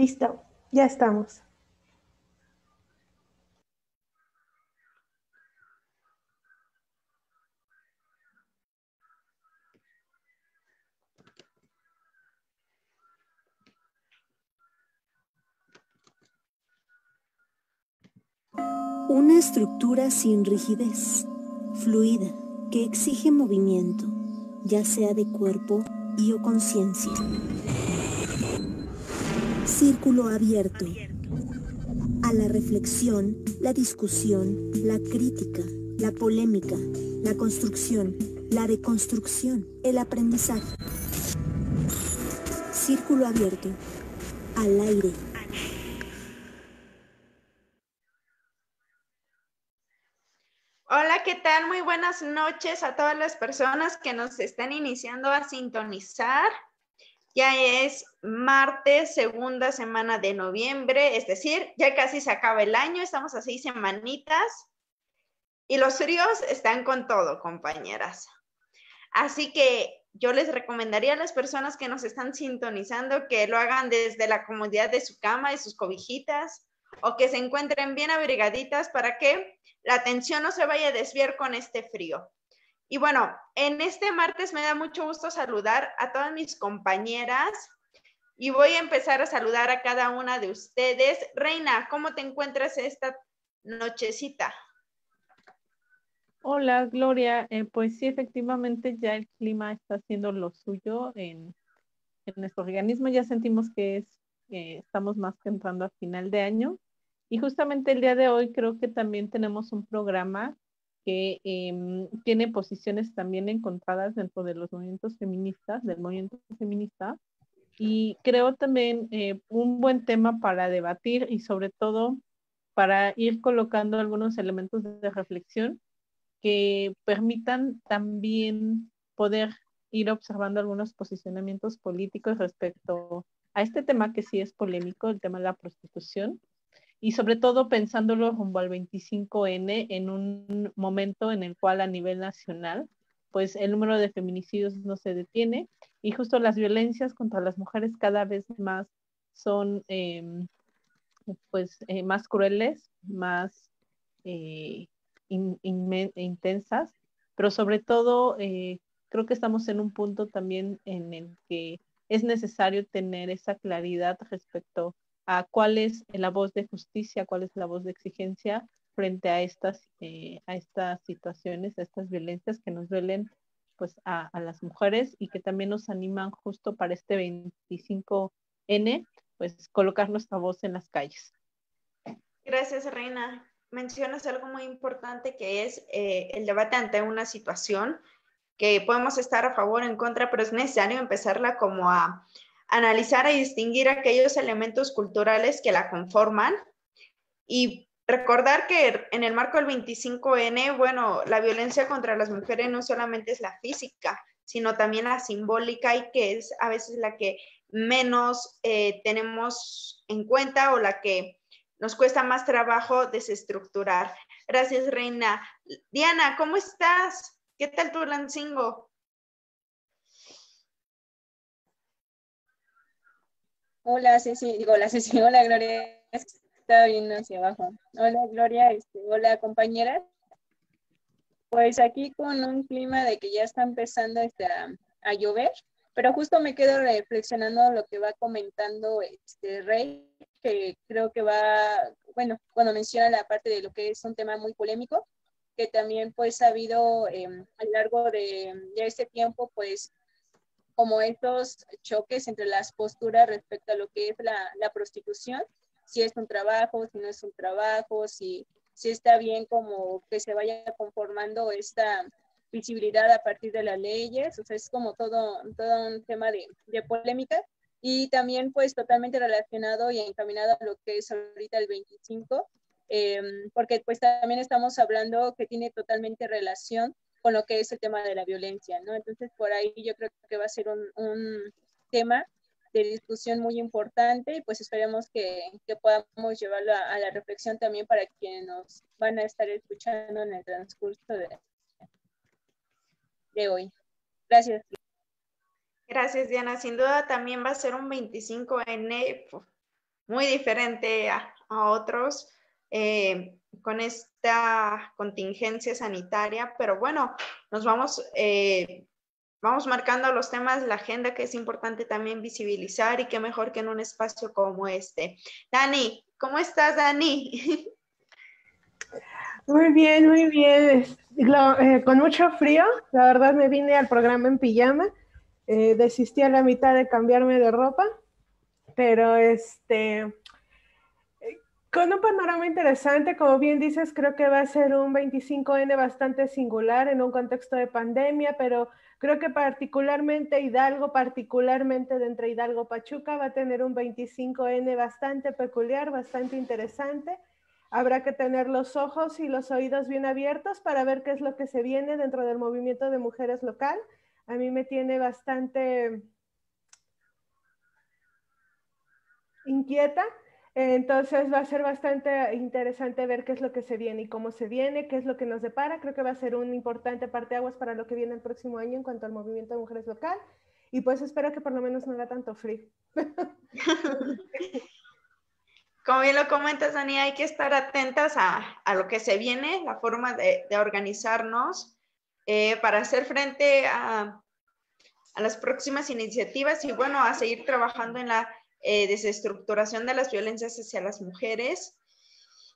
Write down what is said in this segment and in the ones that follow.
Listo, ya estamos. Una estructura sin rigidez, fluida, que exige movimiento, ya sea de cuerpo y o conciencia. Círculo abierto. A la reflexión, la discusión, la crítica, la polémica, la construcción, la deconstrucción, el aprendizaje. Círculo abierto. Al aire. Hola, ¿qué tal? Muy buenas noches a todas las personas que nos están iniciando a sintonizar. Ya es martes, segunda semana de noviembre, es decir, ya casi se acaba el año, estamos a 6 semanitas y los fríos están con todo, compañeras. Así que yo les recomendaría a las personas que nos están sintonizando que lo hagan desde la comodidad de su cama, de sus cobijitas, o que se encuentren bien abrigaditas para que la atención no se vaya a desviar con este frío. Y bueno, en este martes me da mucho gusto saludar a todas mis compañeras y voy a empezar a saludar a cada una de ustedes. Reina, ¿cómo te encuentras esta nochecita? Hola, Gloria. Pues sí, efectivamente ya el clima está haciendo lo suyo en nuestro organismo. Ya sentimos que estamos más que entrando a final de año. Y justamente el día de hoy creo que también tenemos un programa que tiene posiciones también encontradas dentro de los movimientos feministas, del movimiento feminista. Y creo también un buen tema para debatir y sobre todo para ir colocando algunos elementos de reflexión que permitan también poder ir observando algunos posicionamientos políticos respecto a este tema que sí es polémico, el tema de la prostitución, y sobre todo pensándolo rumbo al 25N en un momento en el cual a nivel nacional, pues el número de feminicidios no se detiene y justo las violencias contra las mujeres cada vez más son más crueles, más eh, intensas, pero sobre todo creo que estamos en un punto también en el que es necesario tener esa claridad respecto a cuál es la voz de justicia, cuál es la voz de exigencia frente a estas situaciones, a estas violencias que nos duelen pues a las mujeres y que también nos animan justo para este 25N, pues colocar nuestra voz en las calles. Gracias, Reina. Mencionas algo muy importante que es el debate ante una situación que podemos estar a favor o en contra, pero es necesario empezarla como a analizar y distinguir aquellos elementos culturales que la conforman y recordar que en el marco del 25N, bueno, la violencia contra las mujeres no solamente es la física, sino también la simbólica y que es a veces la que menos tenemos en cuenta o la que nos cuesta más trabajo desestructurar. Gracias, Reina. Diana, ¿cómo estás? ¿Qué tal tu Lancingo? Hola, Ceci, digo, hola, Ceci, hola, Gloria, estaba viendo hacia abajo. Hola, Gloria, hola, compañeras. Pues aquí con un clima de que ya está empezando a llover, pero justo me quedo reflexionando lo que va comentando Rey, que creo que va, bueno, cuando menciona la parte de lo que es un tema muy polémico, que también pues ha habido a lo largo de este tiempo, pues como estos choques entre las posturas respecto a lo que es la prostitución, si es un trabajo, si no es un trabajo, si está bien como que se vaya conformando esta visibilidad a partir de las leyes, o sea, es como todo un tema de polémica y también pues totalmente relacionado y encaminado a lo que es ahorita el 25, porque pues también estamos hablando que tiene totalmente relación con lo que es el tema de la violencia, ¿no? Entonces, por ahí yo creo que va a ser un tema de discusión muy importante y pues esperemos que podamos llevarlo a la reflexión también para quienes nos van a estar escuchando en el transcurso de hoy. Gracias. Gracias, Diana. Sin duda también va a ser un 25N muy diferente a otros con esta contingencia sanitaria, pero bueno, nos vamos marcando los temas, la agenda, que es importante también visibilizar, y qué mejor que en un espacio como este. Dani, ¿cómo estás, Dani? Muy bien, muy bien. Con mucho frío, la verdad me vine al programa en pijama, desistí a la mitad de cambiarme de ropa, pero con un panorama interesante, como bien dices, creo que va a ser un 25N bastante singular en un contexto de pandemia, pero creo que particularmente Hidalgo, particularmente de entre Hidalgo Pachuca, va a tener un 25N bastante peculiar, bastante interesante. Habrá que tener los ojos y los oídos bien abiertos para ver qué es lo que se viene dentro del movimiento de mujeres local. A mí me tiene bastante inquieta. Entonces va a ser bastante interesante ver qué es lo que se viene y cómo se viene, qué es lo que nos depara. Creo que va a ser un importante parteaguas para lo que viene el próximo año en cuanto al movimiento de mujeres local. Y pues espero que por lo menos no haga tanto frío. Como bien lo comentas, Dani, hay que estar atentas a lo que se viene, la forma de organizarnos para hacer frente a las próximas iniciativas y bueno, a seguir trabajando en la desestructuración de las violencias hacia las mujeres.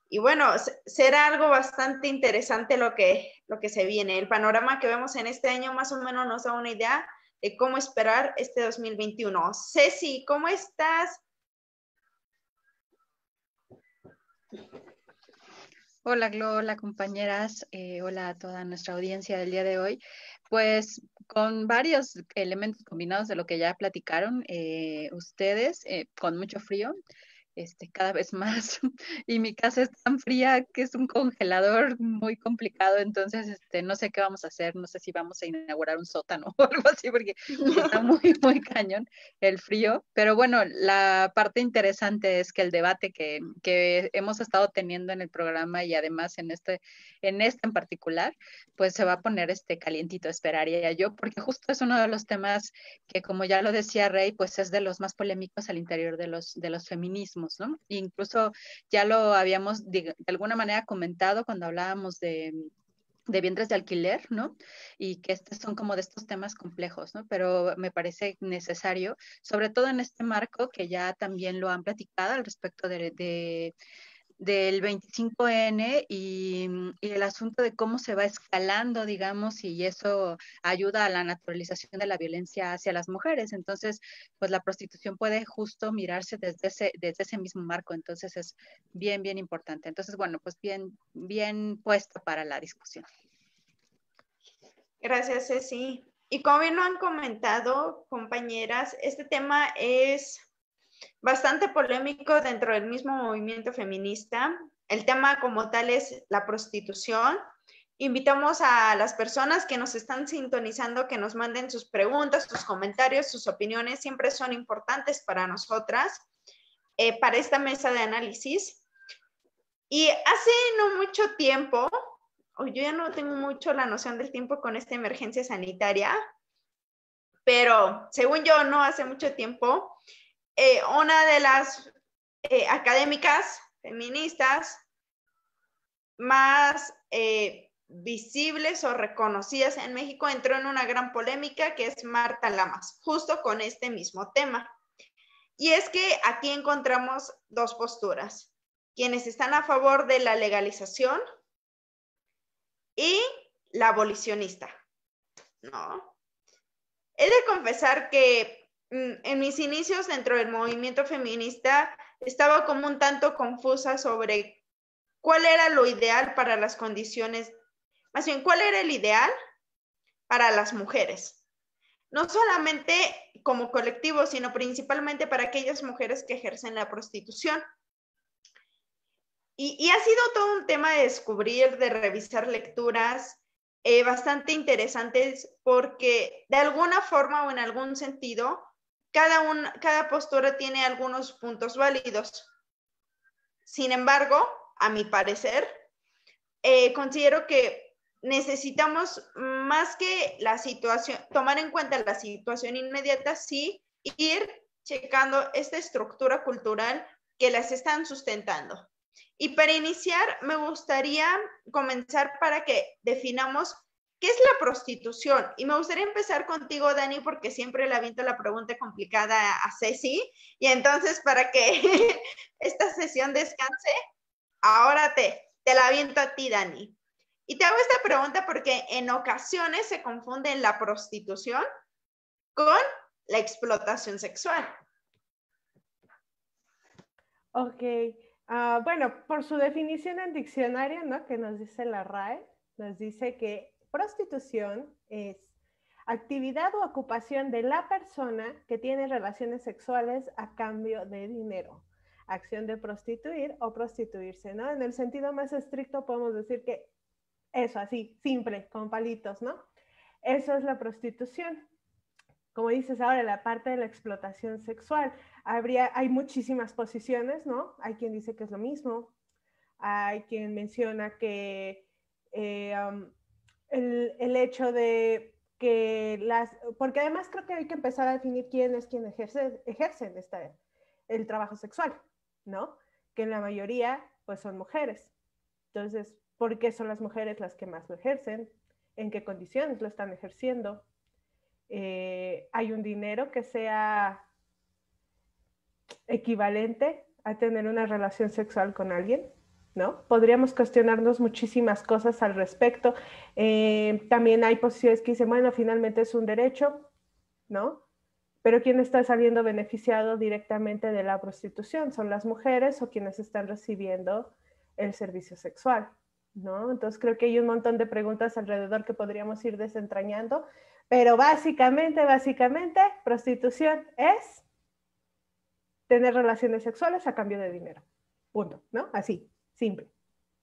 Y bueno, será algo bastante interesante lo que se viene. El panorama que vemos en este año más o menos nos da una idea de cómo esperar este 2021. Ceci, ¿cómo estás? Hola, Glo, hola compañeras, hola a toda nuestra audiencia del día de hoy. Pues con varios elementos combinados de lo que ya platicaron ustedes, con mucho frío, cada vez más. Y mi casa es tan fría que es un congelador muy complicado, entonces no sé qué vamos a hacer, no sé si vamos a inaugurar un sótano o algo así, porque está muy, muy cañón el frío. Pero bueno, la parte interesante es que el debate que hemos estado teniendo en el programa y además en este en particular, pues se va a poner calientito, esperaría yo, porque justo es uno de los temas que, como ya lo decía Rey, pues es de los más polémicos al interior de los feminismos, ¿no? Incluso ya lo habíamos de alguna manera comentado cuando hablábamos de vientres de alquiler, ¿no? Y que estos son como de estos temas complejos, ¿no? Pero me parece necesario, sobre todo en este marco que ya también lo han platicado al respecto del 25N y el asunto de cómo se va escalando, digamos, y eso ayuda a la naturalización de la violencia hacia las mujeres. Entonces, pues la prostitución puede justo mirarse desde ese mismo marco. Entonces, es bien, bien importante. Entonces, bueno, pues bien, bien puesto para la discusión. Gracias, Ceci. Y como bien lo han comentado, compañeras, este tema es bastante polémico dentro del mismo movimiento feminista. El tema como tal es la prostitución. Invitamos a las personas que nos están sintonizando que nos manden sus preguntas, sus comentarios, sus opiniones. Siempre son importantes para nosotras, para esta mesa de análisis. Y hace no mucho tiempo, yo ya no tengo mucho la noción del tiempo con esta emergencia sanitaria, pero según yo, no hace mucho tiempo, una de las académicas feministas más visibles o reconocidas en México entró en una gran polémica, que es Marta Lamas, justo con este mismo tema. Y es que aquí encontramos dos posturas: quienes están a favor de la legalización y la abolicionista, ¿no? He de confesar que en mis inicios dentro del movimiento feminista estaba como un tanto confusa sobre cuál era lo ideal para las condiciones, más bien, cuál era el ideal para las mujeres. No solamente como colectivo, sino principalmente para aquellas mujeres que ejercen la prostitución. Y ha sido todo un tema de descubrir, de revisar lecturas bastante interesantes, porque de alguna forma o en algún sentido, cada postura tiene algunos puntos válidos. Sin embargo, a mi parecer, considero que necesitamos más que la situación, tomar en cuenta la situación inmediata, sí, ir checando esta estructura cultural que las están sustentando. Y para iniciar, me gustaría comenzar para que definamos qué es la prostitución. Y me gustaría empezar contigo, Dani, porque siempre le aviento la pregunta complicada a Ceci. Y entonces, para que esta sesión descanse, ahora te la aviento a ti, Dani. Y te hago esta pregunta porque en ocasiones se confunde la prostitución con la explotación sexual. Ok, bueno, por su definición en diccionario, ¿no? Que nos dice la RAE, nos dice que prostitución es actividad o ocupación de la persona que tiene relaciones sexuales a cambio de dinero. Acción de prostituir o prostituirse, ¿no? En el sentido más estricto podemos decir que eso, así, simple, con palitos, ¿no? Eso es la prostitución. Como dices ahora, la parte de la explotación sexual. Hay muchísimas posiciones, ¿no? Hay quien dice que es lo mismo, hay quien menciona que el hecho de que porque además creo que hay que empezar a definir quién es quien ejercen el trabajo sexual, ¿no? Que en la mayoría, pues son mujeres. Entonces, ¿por qué son las mujeres las que más lo ejercen? ¿En qué condiciones lo están ejerciendo? ¿Hay un dinero que sea equivalente a tener una relación sexual con alguien? ¿No? Podríamos cuestionarnos muchísimas cosas al respecto. También hay posiciones que dicen, bueno, finalmente es un derecho, ¿no? Pero ¿quién está saliendo beneficiado directamente de la prostitución? ¿Son las mujeres o quienes están recibiendo el servicio sexual? ¿No? Entonces creo que hay un montón de preguntas alrededor que podríamos ir desentrañando, pero básicamente, prostitución es tener relaciones sexuales a cambio de dinero. Punto, ¿no? Así, simple,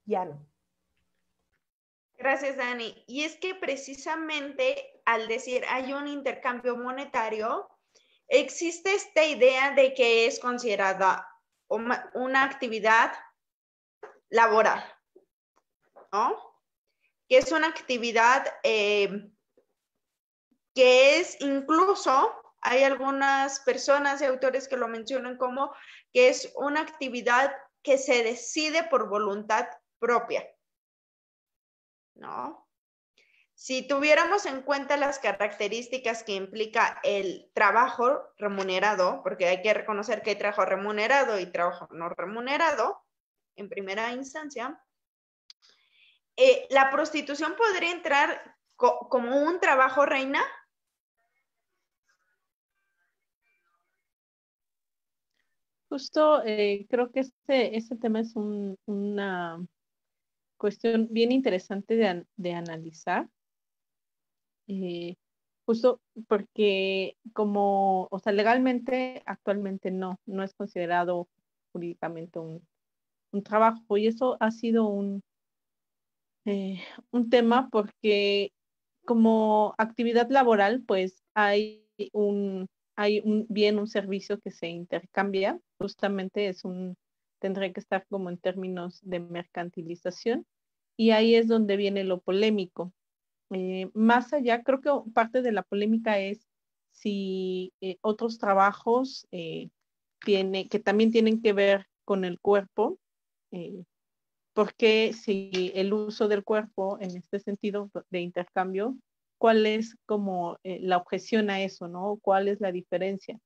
llano. Gracias, Dani. Y es que precisamente al decir hay un intercambio monetario, existe esta idea de que es considerada una actividad laboral, ¿no? Que es una actividad que es incluso, hay algunas personas y autores que lo mencionan como que es una actividad que se decide por voluntad propia, ¿no? Si tuviéramos en cuenta las características que implica el trabajo remunerado, porque hay que reconocer que hay trabajo remunerado y trabajo no remunerado, en primera instancia, la prostitución podría entrar como un trabajo, Reina. Justo creo que este tema es una cuestión bien interesante de analizar, justo porque o sea, legalmente actualmente no es considerado jurídicamente un trabajo, y eso ha sido un tema porque como actividad laboral, pues hay un bien, un servicio que se intercambia, justamente tendría que estar como en términos de mercantilización, y ahí es donde viene lo polémico. Más allá, creo que parte de la polémica es si otros trabajos que también tienen que ver con el cuerpo, porque si el uso del cuerpo en este sentido de intercambio, ¿cuál es como la objeción a eso, ¿no? ¿Cuál es la diferencia?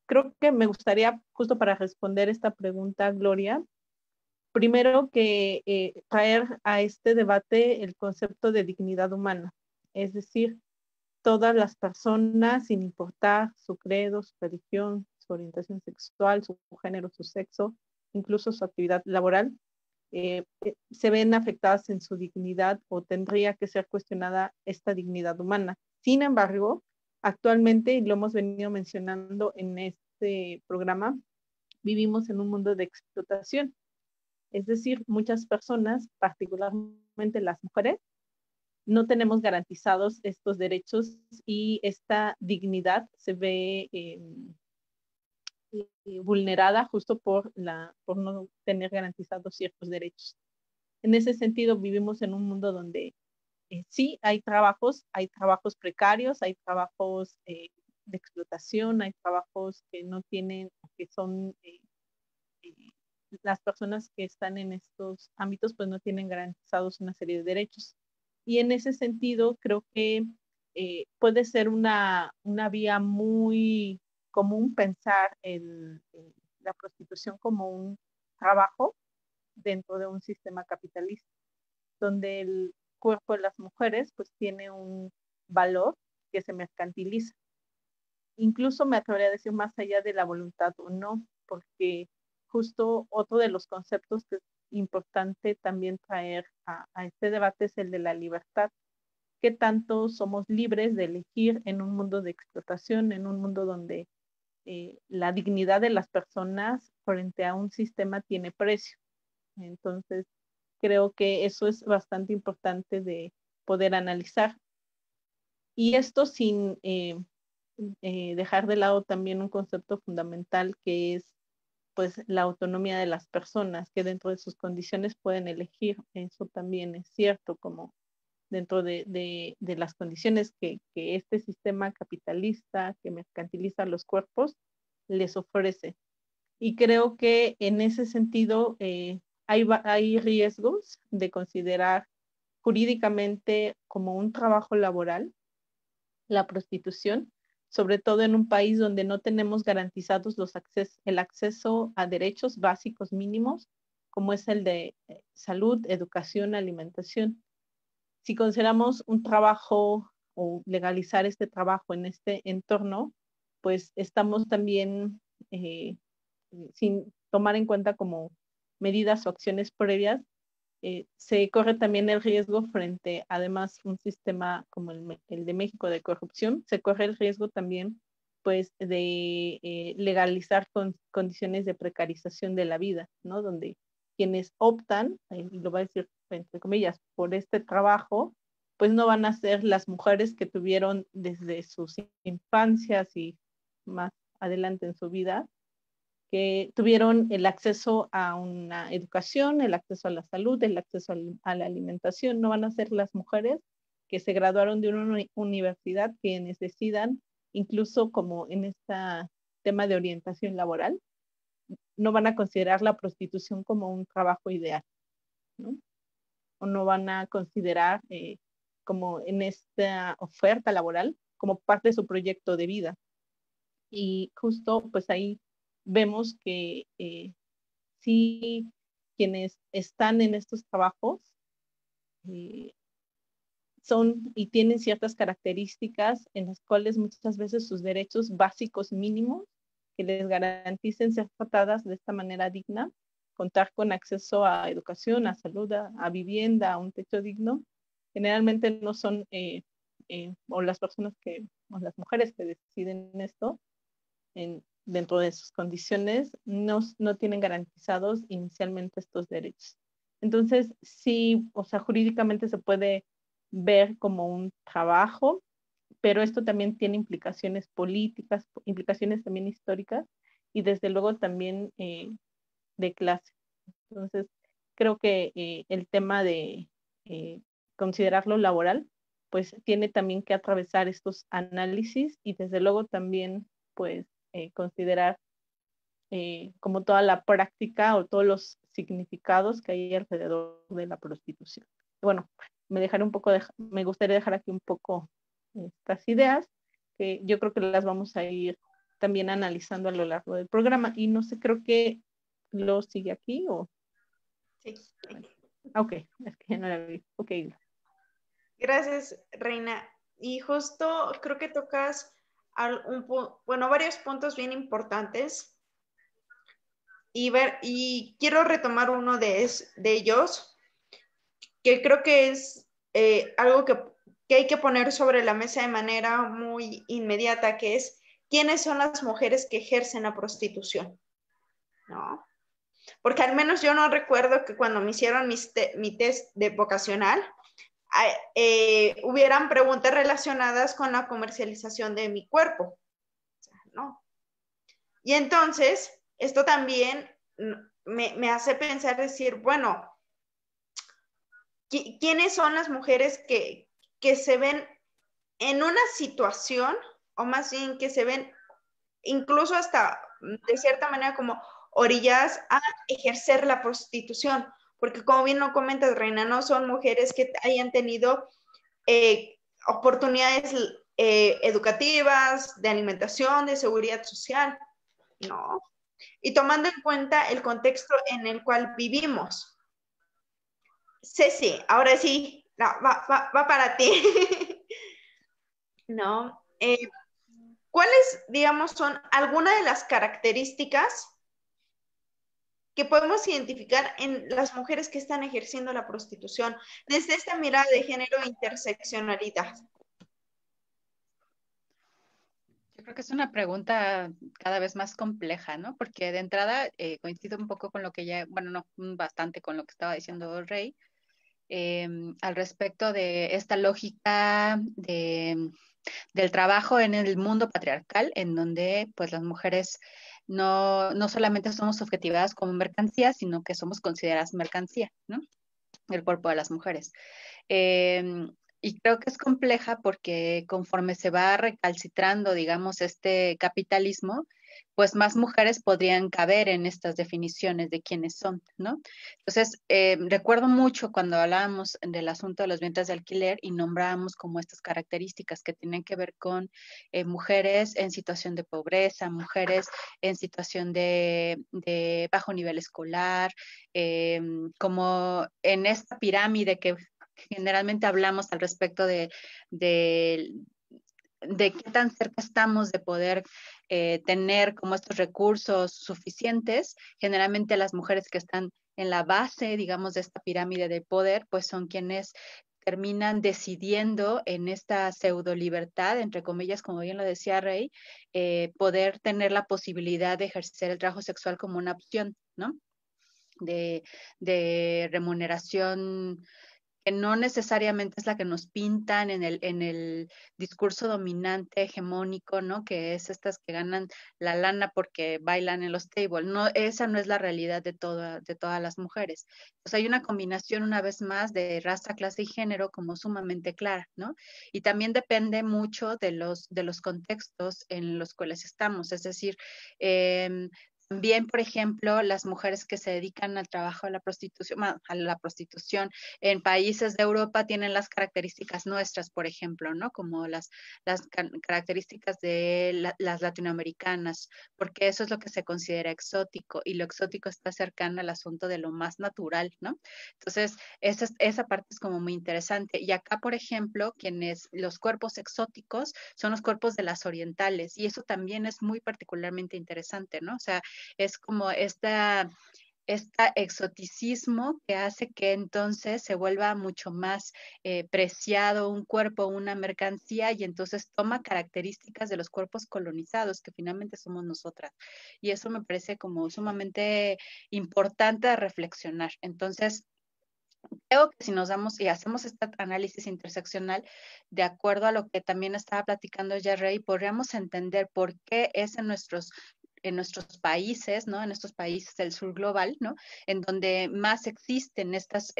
Creo que me gustaría, justo para responder esta pregunta, Gloria, primero que traer a este debate el concepto de dignidad humana, es decir, todas las personas, sin importar su credo, su religión, su orientación sexual, su género, su sexo, incluso su actividad laboral, se ven afectadas en su dignidad o tendría que ser cuestionada esta dignidad humana. Sin embargo, actualmente, y lo hemos venido mencionando en este programa, vivimos en un mundo de explotación. Es decir, muchas personas, particularmente las mujeres, no tenemos garantizados estos derechos y esta dignidad se ve vulnerada justo por no tener garantizados ciertos derechos. En ese sentido, vivimos en un mundo donde sí hay trabajos precarios, hay trabajos de explotación, hay trabajos que no tienen, que son las personas que están en estos ámbitos pues no tienen garantizados una serie de derechos. Y en ese sentido creo que puede ser una vía muy común pensar en la prostitución como un trabajo dentro de un sistema capitalista, donde el cuerpo de las mujeres pues tiene un valor que se mercantiliza. Incluso me atrevería a decir más allá de la voluntad o no, porque justo otro de los conceptos que es importante también traer a este debate es el de la libertad. ¿Qué tanto somos libres de elegir en un mundo de explotación, en un mundo donde la dignidad de las personas frente a un sistema tiene precio? Entonces, creo que eso es bastante importante de poder analizar. Y esto sin dejar de lado también un concepto fundamental que es pues la autonomía de las personas, que dentro de sus condiciones pueden elegir. Eso también es cierto, como dentro de las condiciones que este sistema capitalista que mercantiliza los cuerpos les ofrece. Y creo que en ese sentido hay riesgos de considerar jurídicamente como un trabajo laboral la prostitución, sobre todo en un país donde no tenemos garantizados el acceso a derechos básicos mínimos, como es el de salud, educación, alimentación. Si consideramos un trabajo o legalizar este trabajo en este entorno, pues estamos también sin tomar en cuenta como medidas o acciones previas, se corre también el riesgo frente, además, un sistema como el de México de corrupción, se corre el riesgo también pues de legalizar condiciones de precarización de la vida, ¿no? Donde quienes optan, y lo voy a decir entre comillas, por este trabajo, pues no van a ser las mujeres que tuvieron desde sus infancias y más adelante en su vida, que tuvieron el acceso a una educación, el acceso a la salud, el acceso a la alimentación. No van a ser las mujeres que se graduaron de una universidad quienes decidan, incluso como en este tema de orientación laboral, no van a considerar la prostitución como un trabajo ideal, ¿no? O no van a considerar como en esta oferta laboral como parte de su proyecto de vida. Y justo pues ahí vemos que sí, quienes están en estos trabajos eh, son y tienen ciertas características en las cuales muchas veces sus derechos básicos mínimos que les garanticen ser tratadas de esta manera digna, contar con acceso a educación, a salud, a vivienda, a un techo digno, generalmente no son, o las personas o las mujeres que deciden esto, dentro de sus condiciones, no tienen garantizados inicialmente estos derechos. Entonces, sí, o sea, jurídicamente se puede ver como un trabajo, pero esto también tiene implicaciones políticas, implicaciones también históricas y desde luego también de clase. Entonces, creo que el tema de considerarlo laboral, pues tiene también que atravesar estos análisis y desde luego también, pues, considerar como toda la práctica o todos los significados que hay alrededor de la prostitución. Bueno, me gustaría dejar aquí un poco estas ideas, que yo creo que las vamos a ir también analizando a lo largo del programa. Y no sé, creo que lo sigue aquí o... Sí. Ok, es que ya no la vi. Ok. Gracias, Reina. Y justo creo que tocas varios puntos bien importantes. Y quiero retomar uno de ellos, que creo que es algo que hay que poner sobre la mesa de manera muy inmediata, que es quiénes son las mujeres que ejercen la prostitución, ¿no? Porque al menos yo no recuerdo que cuando me hicieron mi test de vocacional, hubieran preguntas relacionadas con la comercialización de mi cuerpo, ¿no? Y entonces, esto también me hace pensar, decir, bueno, ¿quiénes son las mujeres que se ven en una situación, o más bien que se ven incluso hasta de cierta manera como orillas a ejercer la prostitución, porque como bien lo comentas, Reina, no son mujeres que hayan tenido oportunidades educativas, de alimentación, de seguridad social, no. Y tomando en cuenta el contexto en el cual vivimos. Ceci, ahora sí, no, va para ti. ¿No? ¿Cuáles, digamos, son algunas de las características que podemos identificar en las mujeres que están ejerciendo la prostitución desde esta mirada de género e interseccionalidad? Yo creo que es una pregunta cada vez más compleja, ¿no? Porque de entrada coincido un poco con lo que ya, bueno, no, bastante con lo que estaba diciendo Rey, al respecto de esta lógica del trabajo en el mundo patriarcal, en donde pues las mujeres no solamente somos objetivadas como mercancía, sino que somos consideradas mercancía, ¿no? El cuerpo de las mujeres. Y creo que es compleja porque conforme se va recalcitrando, digamos, este capitalismo, pues más mujeres podrían caber en estas definiciones de quiénes son, ¿no? Entonces, recuerdo mucho cuando hablábamos del asunto de los vientres de alquiler y nombrábamos como estas características que tienen que ver con mujeres en situación de pobreza, mujeres en situación de bajo nivel escolar, como en esta pirámide que generalmente hablamos al respecto de qué tan cerca estamos de poder tener como estos recursos suficientes. Generalmente las mujeres que están en la base, digamos, de esta pirámide de poder, pues son quienes terminan decidiendo en esta pseudo libertad, entre comillas, como bien lo decía Rey, poder tener la posibilidad de ejercer el trabajo sexual como una opción, ¿no? De remuneración que no necesariamente es la que nos pintan en el discurso dominante, hegemónico, ¿no? Que es estas que ganan la lana porque bailan en los tables. No, esa no es la realidad de todas las mujeres. Pues hay una combinación, una vez más, de raza, clase y género como sumamente clara, ¿no? Y también depende mucho de los contextos en los cuales estamos. Es decir, también, por ejemplo, las mujeres que se dedican al trabajo de a la prostitución en países de Europa tienen las características nuestras, por ejemplo, ¿no? Como las características de las latinoamericanas, porque eso es lo que se considera exótico y lo exótico está cercano al asunto de lo más natural, ¿no? Entonces, esa parte es como muy interesante. Y acá, por ejemplo, los cuerpos exóticos son los cuerpos de las orientales y eso también es muy particularmente interesante, ¿no? O sea, es como este exoticismo que hace que entonces se vuelva mucho más preciado un cuerpo, una mercancía, y entonces toma características de los cuerpos colonizados, que finalmente somos nosotras. Y eso me parece como sumamente importante de reflexionar. Entonces, creo que si nos damos y hacemos este análisis interseccional, de acuerdo a lo que también estaba platicando ya Rey, podríamos entender por qué es en nuestros países, ¿no? En estos países del sur global, ¿no? En donde más existen estas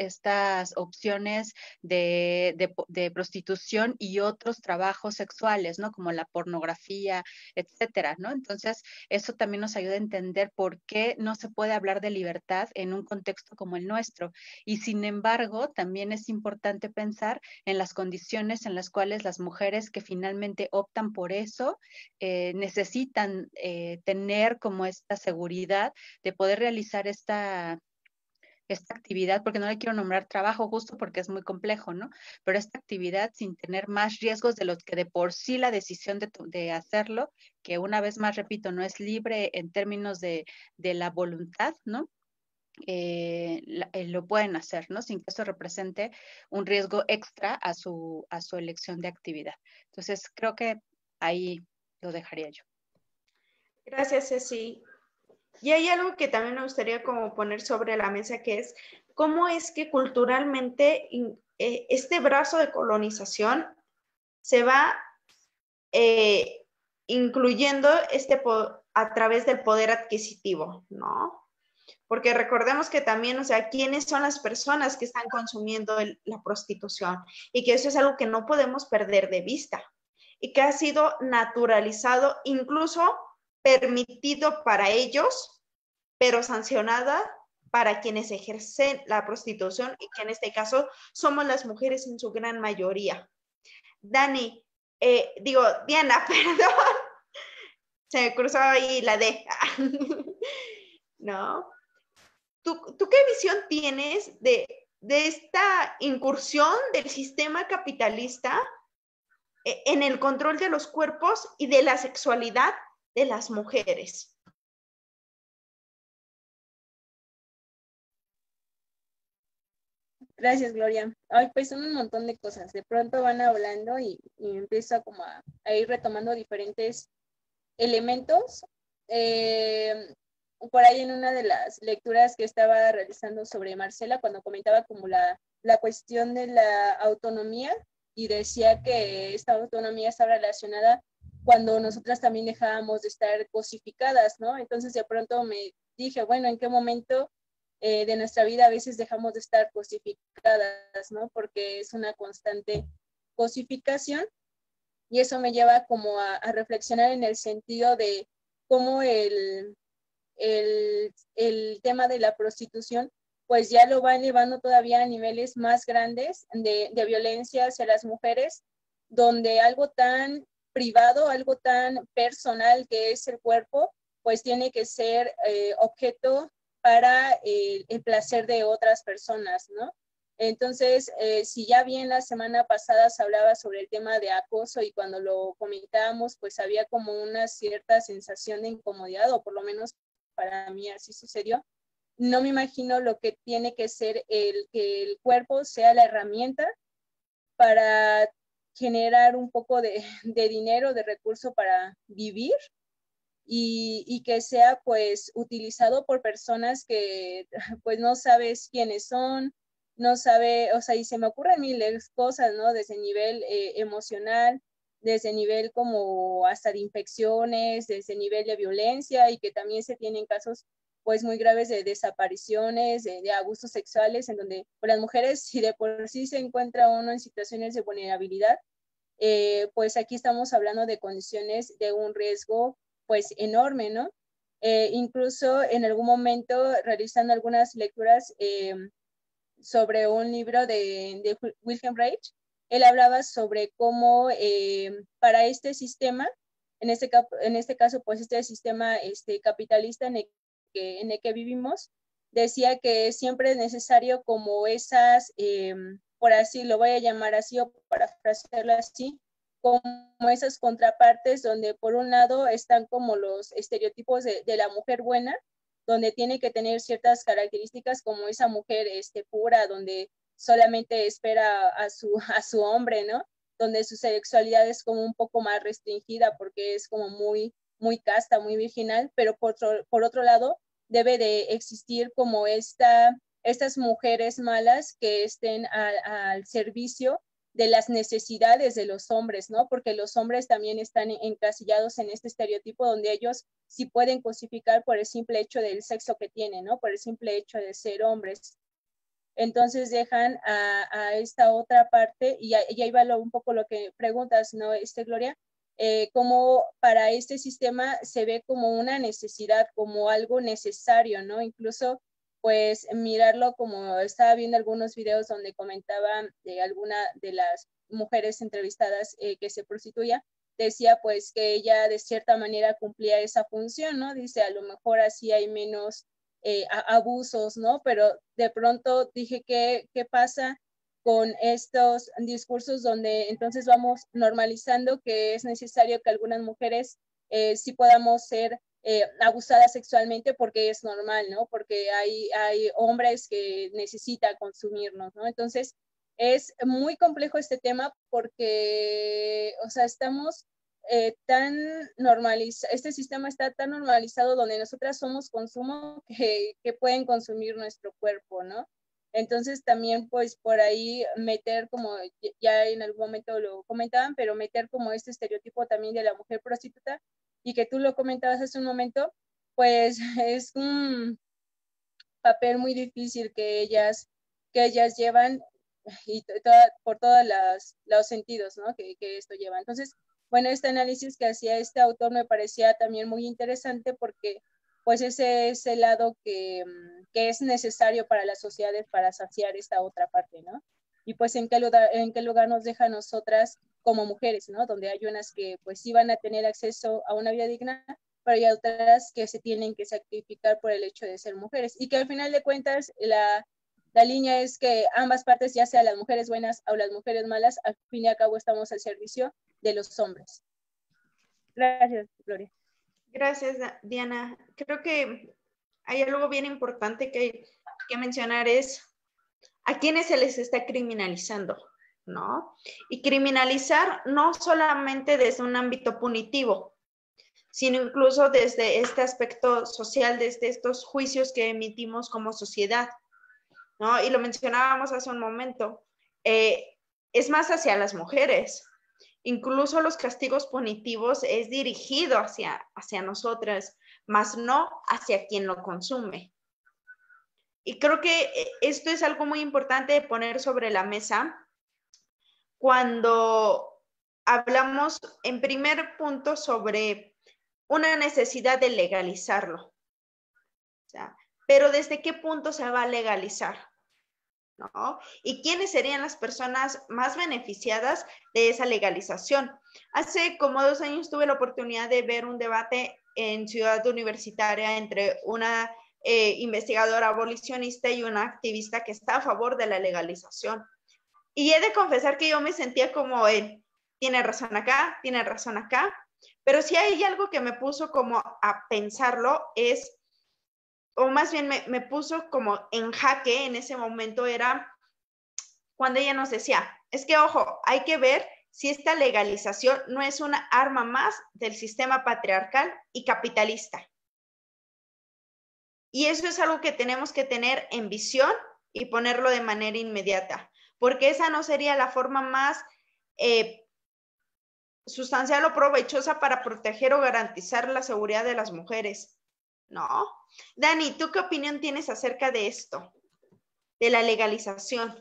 opciones de prostitución y otros trabajos sexuales, ¿no? Como la pornografía, etcétera, ¿no? Entonces, eso también nos ayuda a entender por qué no se puede hablar de libertad en un contexto como el nuestro. Y sin embargo, también es importante pensar en las condiciones en las cuales las mujeres que finalmente optan por eso necesitan tener como esta seguridad de poder realizar esta actividad, porque no le quiero nombrar trabajo justo porque es muy complejo, ¿no? Pero esta actividad sin tener más riesgos de los que de por sí la decisión de hacerlo, que una vez más repito, no es libre en términos de la voluntad, ¿no? Lo pueden hacer, ¿no? Sin que eso represente un riesgo extra a su elección de actividad. Entonces, creo que ahí lo dejaría yo. Gracias, Ceci. Y hay algo que también me gustaría como poner sobre la mesa, que es cómo es que culturalmente este brazo de colonización se va incluyendo a través del poder adquisitivo, ¿no? Porque recordemos que también, o sea, quiénes son las personas que están consumiendo la prostitución y que eso es algo que no podemos perder de vista y que ha sido naturalizado, incluso permitido para ellos pero sancionada para quienes ejercen la prostitución y que en este caso somos las mujeres en su gran mayoría. Dani, Diana, perdón, se me cruzó ahí la D. ¿No? ¿Tú qué visión tienes de esta incursión del sistema capitalista en el control de los cuerpos y de la sexualidad de las mujeres? Gracias, Gloria. Ay, pues son un montón de cosas. De pronto van hablando y empiezo como a ir retomando diferentes elementos. Por ahí en una de las lecturas que estaba realizando sobre Marcela, cuando comentaba como la cuestión de la autonomía y decía que esta autonomía está relacionada cuando nosotras también dejábamos de estar cosificadas, ¿no? Entonces de pronto me dije, bueno, ¿en qué momento de nuestra vida a veces dejamos de estar cosificadas, ¿no? Porque es una constante cosificación y eso me lleva como a reflexionar en el sentido de cómo el tema de la prostitución pues ya lo va elevando todavía a niveles más grandes de violencia hacia las mujeres, donde algo tan privado, algo tan personal que es el cuerpo, pues tiene que ser objeto para el placer de otras personas, ¿no? Entonces, si ya bien la semana pasada se hablaba sobre el tema de acoso y cuando lo comentábamos, pues había como una cierta sensación de incomodidad, o por lo menos para mí así sucedió. No me imagino lo que tiene que ser que el cuerpo sea la herramienta para generar un poco de dinero, de recurso para vivir y que sea pues utilizado por personas que pues no sabes quiénes son, no sabe, o sea, y se me ocurren miles cosas, ¿no? Desde el nivel emocional, desde el nivel como hasta de infecciones, desde el nivel de violencia y que también se tienen casos pues muy graves de desapariciones, de abusos sexuales, en donde pues, las mujeres, si de por sí se encuentra uno en situaciones de vulnerabilidad, pues aquí estamos hablando de condiciones de un riesgo pues enorme, ¿no? Incluso en algún momento realizando algunas lecturas sobre un libro de Wilhelm Reich, él hablaba sobre cómo para este sistema, en este caso pues este sistema capitalista en el que vivimos, decía que siempre es necesario como esas, por así lo voy a llamar así o parafrasearlo así, como esas contrapartes donde por un lado están como los estereotipos de la mujer buena, donde tiene que tener ciertas características como esa mujer pura, donde solamente espera a su hombre, ¿no? Donde su sexualidad es como un poco más restringida porque es como muy, muy casta, muy virginal, pero por otro lado debe de existir como estas mujeres malas que estén al servicio de las necesidades de los hombres, ¿no? Porque los hombres también están encasillados en este estereotipo donde ellos sí pueden cosificar por el simple hecho del sexo que tienen, ¿no? Por el simple hecho de ser hombres. Entonces dejan a esta otra parte, y ahí va un poco lo que preguntas, ¿no, Gloria? Cómo para este sistema se ve como una necesidad, como algo necesario, ¿no? Incluso pues mirarlo como estaba viendo algunos videos donde comentaban de alguna de las mujeres entrevistadas que se prostituía, decía pues que ella de cierta manera cumplía esa función, ¿no? Dice, a lo mejor así hay menos abusos, ¿no? Pero de pronto dije, ¿qué pasa con estos discursos donde entonces vamos normalizando que es necesario que algunas mujeres sí podamos ser abusadas sexualmente porque es normal, ¿no? Porque hay hombres que necesitan consumirnos, ¿no? Entonces, es muy complejo este tema porque, o sea, estamos tan normalizado, este sistema está tan normalizado donde nosotras somos consumo que pueden consumir nuestro cuerpo, ¿no? Entonces también pues por ahí meter como, ya en algún momento lo comentaban, pero meter como este estereotipo también de la mujer prostituta y que tú lo comentabas hace un momento, pues es un papel muy difícil que ellas llevan y por todos los sentidos, ¿no? Que esto lleva. Entonces, bueno, este análisis que hacía este autor me parecía también muy interesante porque pues ese es el lado que es necesario para las sociedades para saciar esta otra parte, ¿no? Y pues en qué lugar nos deja a nosotras como mujeres, ¿no? Donde hay unas que pues sí van a tener acceso a una vida digna, pero hay otras que se tienen que sacrificar por el hecho de ser mujeres. Y que al final de cuentas la línea es que ambas partes, ya sea las mujeres buenas o las mujeres malas, al fin y al cabo estamos al servicio de los hombres. Gracias, Gloria. Gracias, Diana. Creo que hay algo bien importante que mencionar es a quiénes se les está criminalizando, ¿no? Y criminalizar no solamente desde un ámbito punitivo, sino incluso desde este aspecto social, desde estos juicios que emitimos como sociedad, ¿no? Y lo mencionábamos hace un momento, es más hacia las mujeres. Incluso los castigos punitivos es dirigido hacia nosotras, más no hacia quien lo consume. Y creo que esto es algo muy importante de poner sobre la mesa cuando hablamos en primer punto sobre una necesidad de legalizarlo. O sea, pero ¿desde qué punto se va a legalizar? ¿No? ¿Y quiénes serían las personas más beneficiadas de esa legalización? Hace como 2 años tuve la oportunidad de ver un debate en Ciudad Universitaria entre una investigadora abolicionista y una activista que está a favor de la legalización. Y he de confesar que yo me sentía como él, tiene razón acá, pero sí hay algo que me puso como a pensarlo, o más bien me puso como en jaque en ese momento, era cuando ella nos decía, es que ojo, hay que ver si esta legalización no es una arma más del sistema patriarcal y capitalista. Y eso es algo que tenemos que tener en visión y ponerlo de manera inmediata, porque esa no sería la forma más sustancial o provechosa para proteger o garantizar la seguridad de las mujeres, ¿no? Dani, ¿tú qué opinión tienes acerca de esto, de la legalización?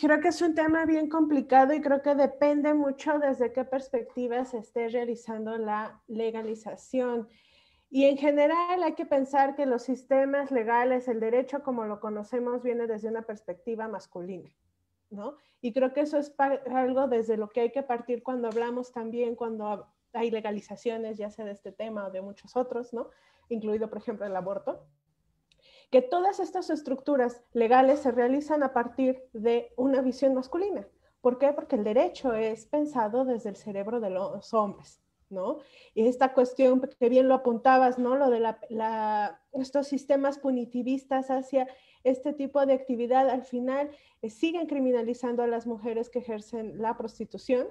Creo que es un tema bien complicado y creo que depende mucho desde qué perspectiva se esté realizando la legalización. Y en general hay que pensar que los sistemas legales, el derecho como lo conocemos, viene desde una perspectiva masculina, ¿no? Y creo que eso es algo desde lo que hay que partir cuando hablamos también, cuando hay legalizaciones, ya sea de este tema o de muchos otros, ¿no? Incluido, por ejemplo, el aborto. Que todas estas estructuras legales se realizan a partir de una visión masculina. ¿Por qué? Porque el derecho es pensado desde el cerebro de los hombres, ¿no? Y esta cuestión que bien lo apuntabas, ¿no? Lo de estos sistemas punitivistas hacia este tipo de actividad, al final siguen criminalizando a las mujeres que ejercen la prostitución,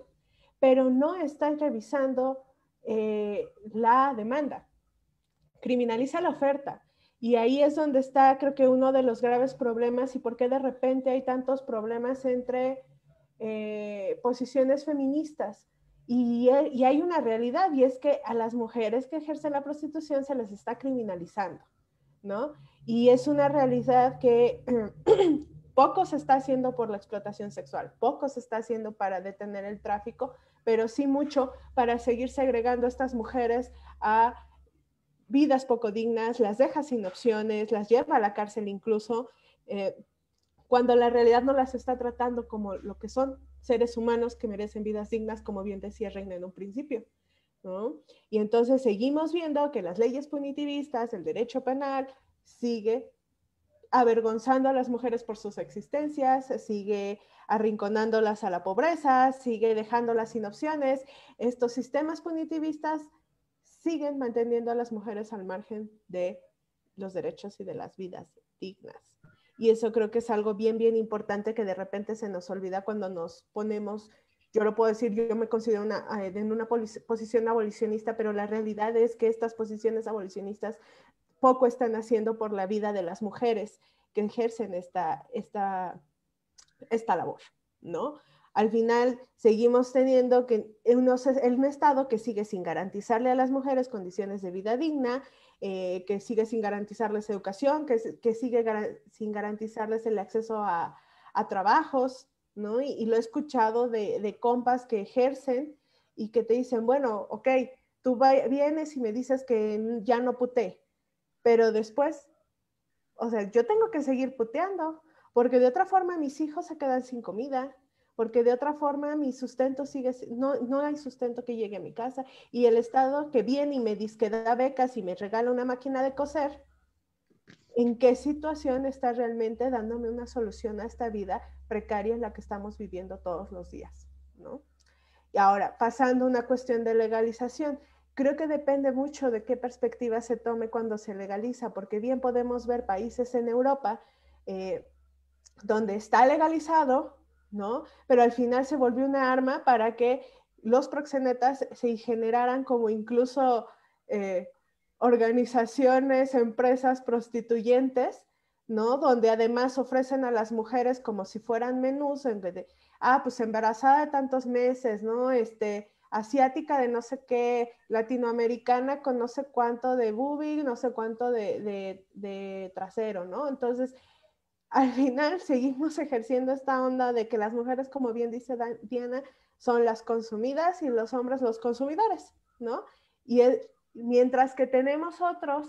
pero no están revisando la demanda. Criminaliza la oferta. Y ahí es donde está, creo que uno de los graves problemas y por qué de repente hay tantos problemas entre posiciones feministas. Y hay una realidad, y es que a las mujeres que ejercen la prostitución se les está criminalizando, ¿no? Y es una realidad que poco se está haciendo por la explotación sexual, poco se está haciendo para detener el tráfico, pero sí mucho para seguir segregando a estas mujeres a vidas poco dignas, las deja sin opciones, las lleva a la cárcel incluso, cuando la realidad no las está tratando como lo que son, seres humanos que merecen vidas dignas, como bien decía Reina en un principio, ¿no? Y entonces seguimos viendo que las leyes punitivistas, el derecho penal, sigue avergonzando a las mujeres por sus existencias, sigue arrinconándolas a la pobreza, sigue dejándolas sin opciones. Estos sistemas punitivistas siguen manteniendo a las mujeres al margen de los derechos y de las vidas dignas. Y eso creo que es algo bien, bien importante que de repente se nos olvida cuando nos ponemos, yo lo puedo decir, yo me considero en una posición abolicionista, pero la realidad es que estas posiciones abolicionistas poco están haciendo por la vida de las mujeres que ejercen esta labor, ¿no? Al final seguimos teniendo un Estado que sigue sin garantizarle a las mujeres condiciones de vida digna, que sigue sin garantizarles educación, que sigue sin garantizarles el acceso a trabajos, ¿no? Y lo he escuchado de compas que ejercen y que te dicen, bueno, ok, tú vienes y me dices que ya no puté, pero después, o sea, yo tengo que seguir puteando, porque de otra forma mis hijos se quedan sin comida, porque de otra forma mi sustento no hay sustento que llegue a mi casa, y el Estado que viene y me dice que da becas y me regala una máquina de coser, ¿en qué situación está realmente dándome una solución a esta vida precaria en la que estamos viviendo todos los días, ¿no? Y ahora, pasando a una cuestión de legalización, creo que depende mucho de qué perspectiva se tome cuando se legaliza, porque bien podemos ver países en Europa donde está legalizado, ¿no? Pero al final se volvió una arma para que los proxenetas se generaran como incluso organizaciones, empresas prostituyentes, ¿no? Donde además ofrecen a las mujeres como si fueran menús, en vez de, pues embarazada de tantos meses, ¿no? Asiática de no sé qué, latinoamericana con no sé cuánto de boobie, no sé cuánto de trasero, ¿no? Entonces, al final seguimos ejerciendo esta onda de que las mujeres, como bien dice Diana, son las consumidas y los hombres los consumidores, ¿no? Y mientras que tenemos otros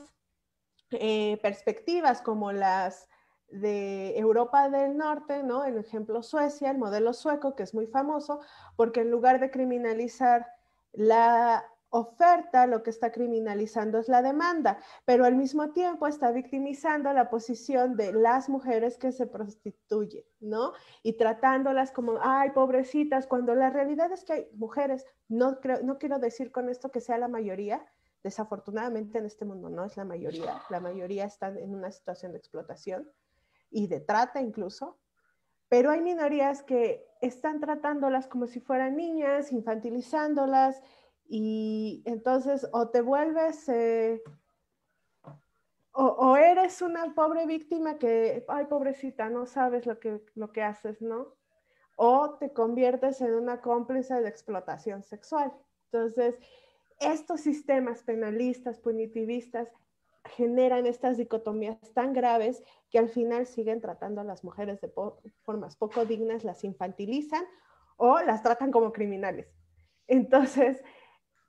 perspectivas como las de Europa del Norte, ¿no? El ejemplo Suecia, el modelo sueco, que es muy famoso, porque en lugar de criminalizar la oferta, lo que está criminalizando es la demanda, pero al mismo tiempo está victimizando la posición de las mujeres que se prostituyen, ¿no? Y tratándolas como, ay, pobrecitas, cuando la realidad es que hay mujeres, no quiero decir con esto que sea la mayoría, desafortunadamente en este mundo no es la mayoría están en una situación de explotación y de trata incluso, pero hay minorías que están tratándolas como si fueran niñas, infantilizándolas, y entonces o te vuelves, o eres una pobre víctima que, ay, pobrecita, no sabes lo que haces, ¿no? O te conviertes en una cómplice de explotación sexual. Entonces, estos sistemas penalistas, punitivistas, generan estas dicotomías tan graves que al final siguen tratando a las mujeres de formas poco dignas, las infantilizan o las tratan como criminales. Entonces,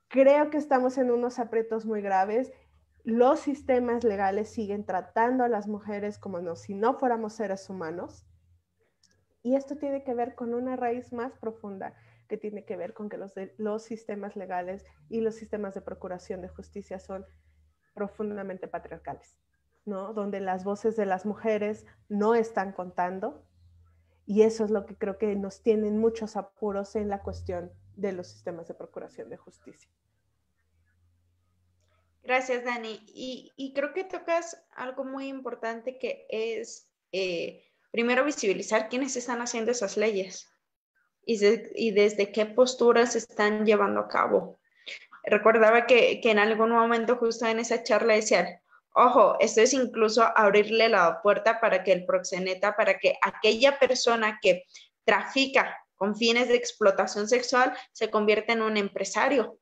creo que estamos en unos aprietos muy graves. Los sistemas legales siguen tratando a las mujeres como si no fuéramos seres humanos. Y esto tiene que ver con una raíz más profunda, que tiene que ver con que los sistemas legales y los sistemas de procuración de justicia son profundamente patriarcales, ¿no? Donde las voces de las mujeres no están contando, y eso es lo que creo que nos tienen muchos apuros en la cuestión de los sistemas de procuración de justicia. Gracias, Dani. Y creo que tocas algo muy importante, que es primero visibilizar quiénes están haciendo esas leyes y desde qué posturas se están llevando a cabo. Recordaba que en algún momento justo en esa charla decían, ojo, esto es incluso abrirle la puerta para que el proxeneta, para que aquella persona que trafica con fines de explotación sexual se convierta en un empresario,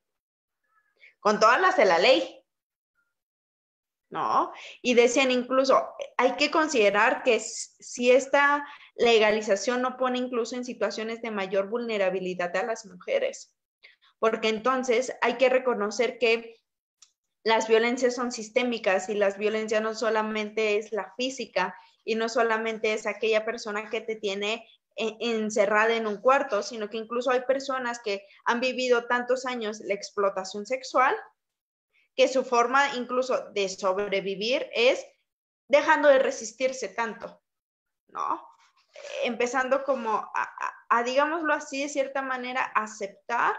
con todas las de la ley, ¿no? Y decían incluso, hay que considerar que si esta legalización no pone incluso en situaciones de mayor vulnerabilidad a las mujeres, porque entonces hay que reconocer que las violencias son sistémicas y las violencias no solamente es la física y no solamente es aquella persona que te tiene encerrada en un cuarto, sino que incluso hay personas que han vivido tantos años la explotación sexual que su forma incluso de sobrevivir es dejando de resistirse tanto, ¿no? Empezando como a digámoslo así, de cierta manera, aceptar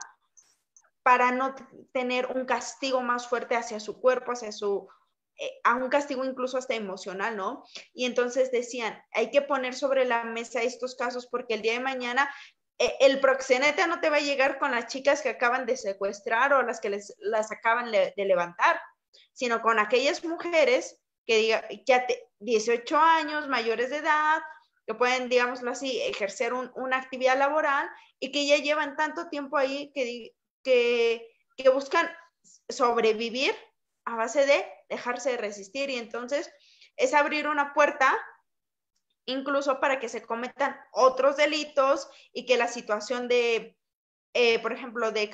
para no tener un castigo más fuerte hacia su cuerpo, a un castigo incluso hasta emocional, ¿no? Y entonces decían, hay que poner sobre la mesa estos casos porque el día de mañana el proxeneta no te va a llegar con las chicas que acaban de secuestrar o las que las acaban de levantar, sino con aquellas mujeres que 18 años, mayores de edad, que pueden, digámoslo así, ejercer una actividad laboral y que ya llevan tanto tiempo ahí que buscan sobrevivir a base de dejarse de resistir, y entonces es abrir una puerta incluso para que se cometan otros delitos y que la situación de por ejemplo, de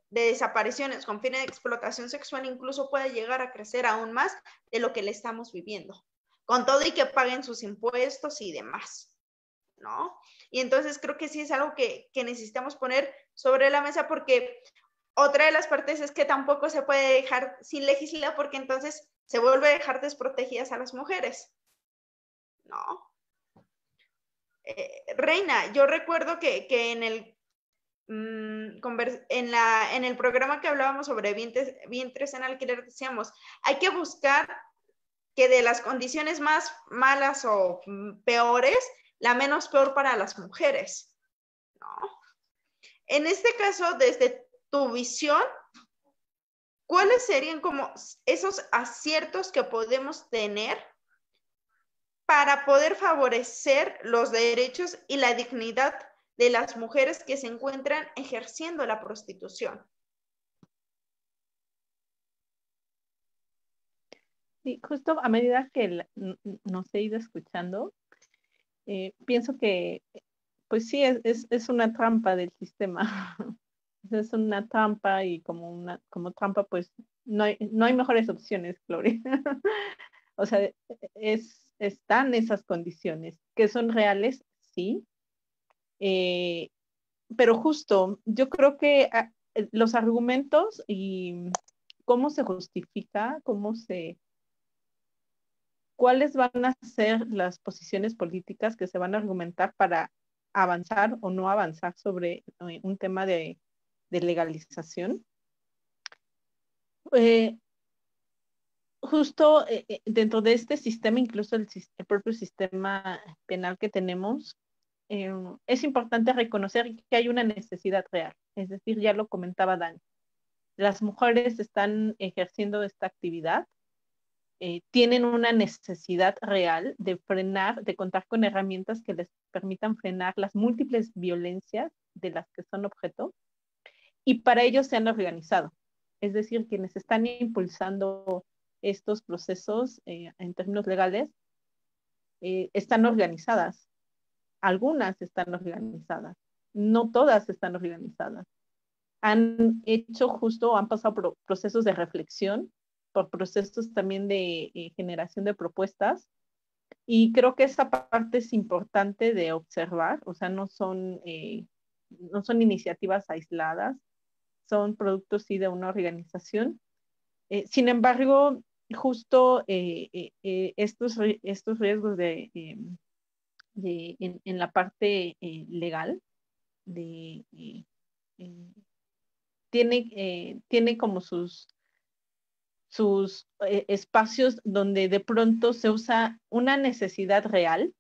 desapariciones con fines de explotación sexual incluso puede llegar a crecer aún más de lo que le estamos viviendo, con todo y que paguen sus impuestos y demás, ¿no? Y entonces creo que sí es algo que necesitamos poner sobre la mesa, porque otra de las partes es que tampoco se puede dejar sin legislar, porque entonces se vuelve a dejar desprotegidas a las mujeres, ¿no? Reina, yo recuerdo que en el en el programa que hablábamos sobre vientres en alquiler, decíamos, hay que buscar que de las condiciones más malas o peores, la menos peor para las mujeres, ¿no? En este caso, desde tu visión, ¿cuáles serían como esos aciertos que podemos tener para poder favorecer los derechos y la dignidad de las mujeres que se encuentran ejerciendo la prostitución? Sí, justo a medida que nos he ido escuchando, pienso que, pues sí, es una trampa del sistema. Es una trampa y como trampa, pues no hay mejores opciones, Gloria. O sea, están esas condiciones que son reales, sí. Pero justo, yo creo que los argumentos y cómo se justifica, cuáles van a ser las posiciones políticas que se van a argumentar para avanzar o no avanzar sobre un tema de legalización. Justo dentro de este sistema, incluso el propio sistema penal que tenemos, es importante reconocer que hay una necesidad real. Es decir, ya lo comentaba Dani, las mujeres están ejerciendo esta actividad, tienen una necesidad real de frenar, de contar con herramientas que les permitan frenar las múltiples violencias de las que son objeto, y para ello se han organizado. Es decir, quienes están impulsando estos procesos en términos legales están organizadas. Algunas están organizadas, no todas están organizadas. Han hecho justo, han pasado por procesos de reflexión, por procesos también de generación de propuestas, y creo que esa parte es importante de observar. O sea, no son iniciativas aisladas, son productos sí de una organización. Sin embargo, justo estos riesgos en la parte legal tiene como sus espacios donde de pronto se usa una necesidad real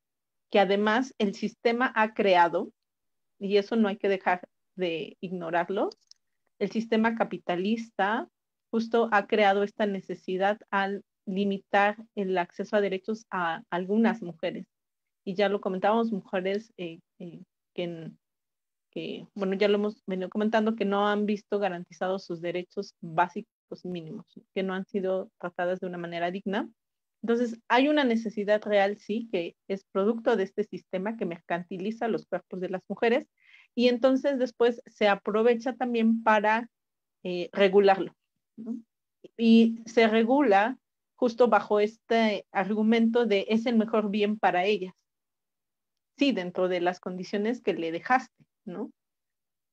que además el sistema ha creado, y eso no hay que dejar de ignorarlo. El sistema capitalista justo ha creado esta necesidad al limitar el acceso a derechos a algunas mujeres. Y ya lo comentábamos, mujeres bueno, ya lo hemos venido comentando, que no han visto garantizados sus derechos básicos mínimos, que no han sido tratadas de una manera digna. Entonces, hay una necesidad real, sí, que es producto de este sistema que mercantiliza los cuerpos de las mujeres, y entonces después se aprovecha también para regularlo, ¿no? Y se regula justo bajo este argumento de es el mejor bien para ellas. Sí, dentro de las condiciones que le dejaste, ¿no?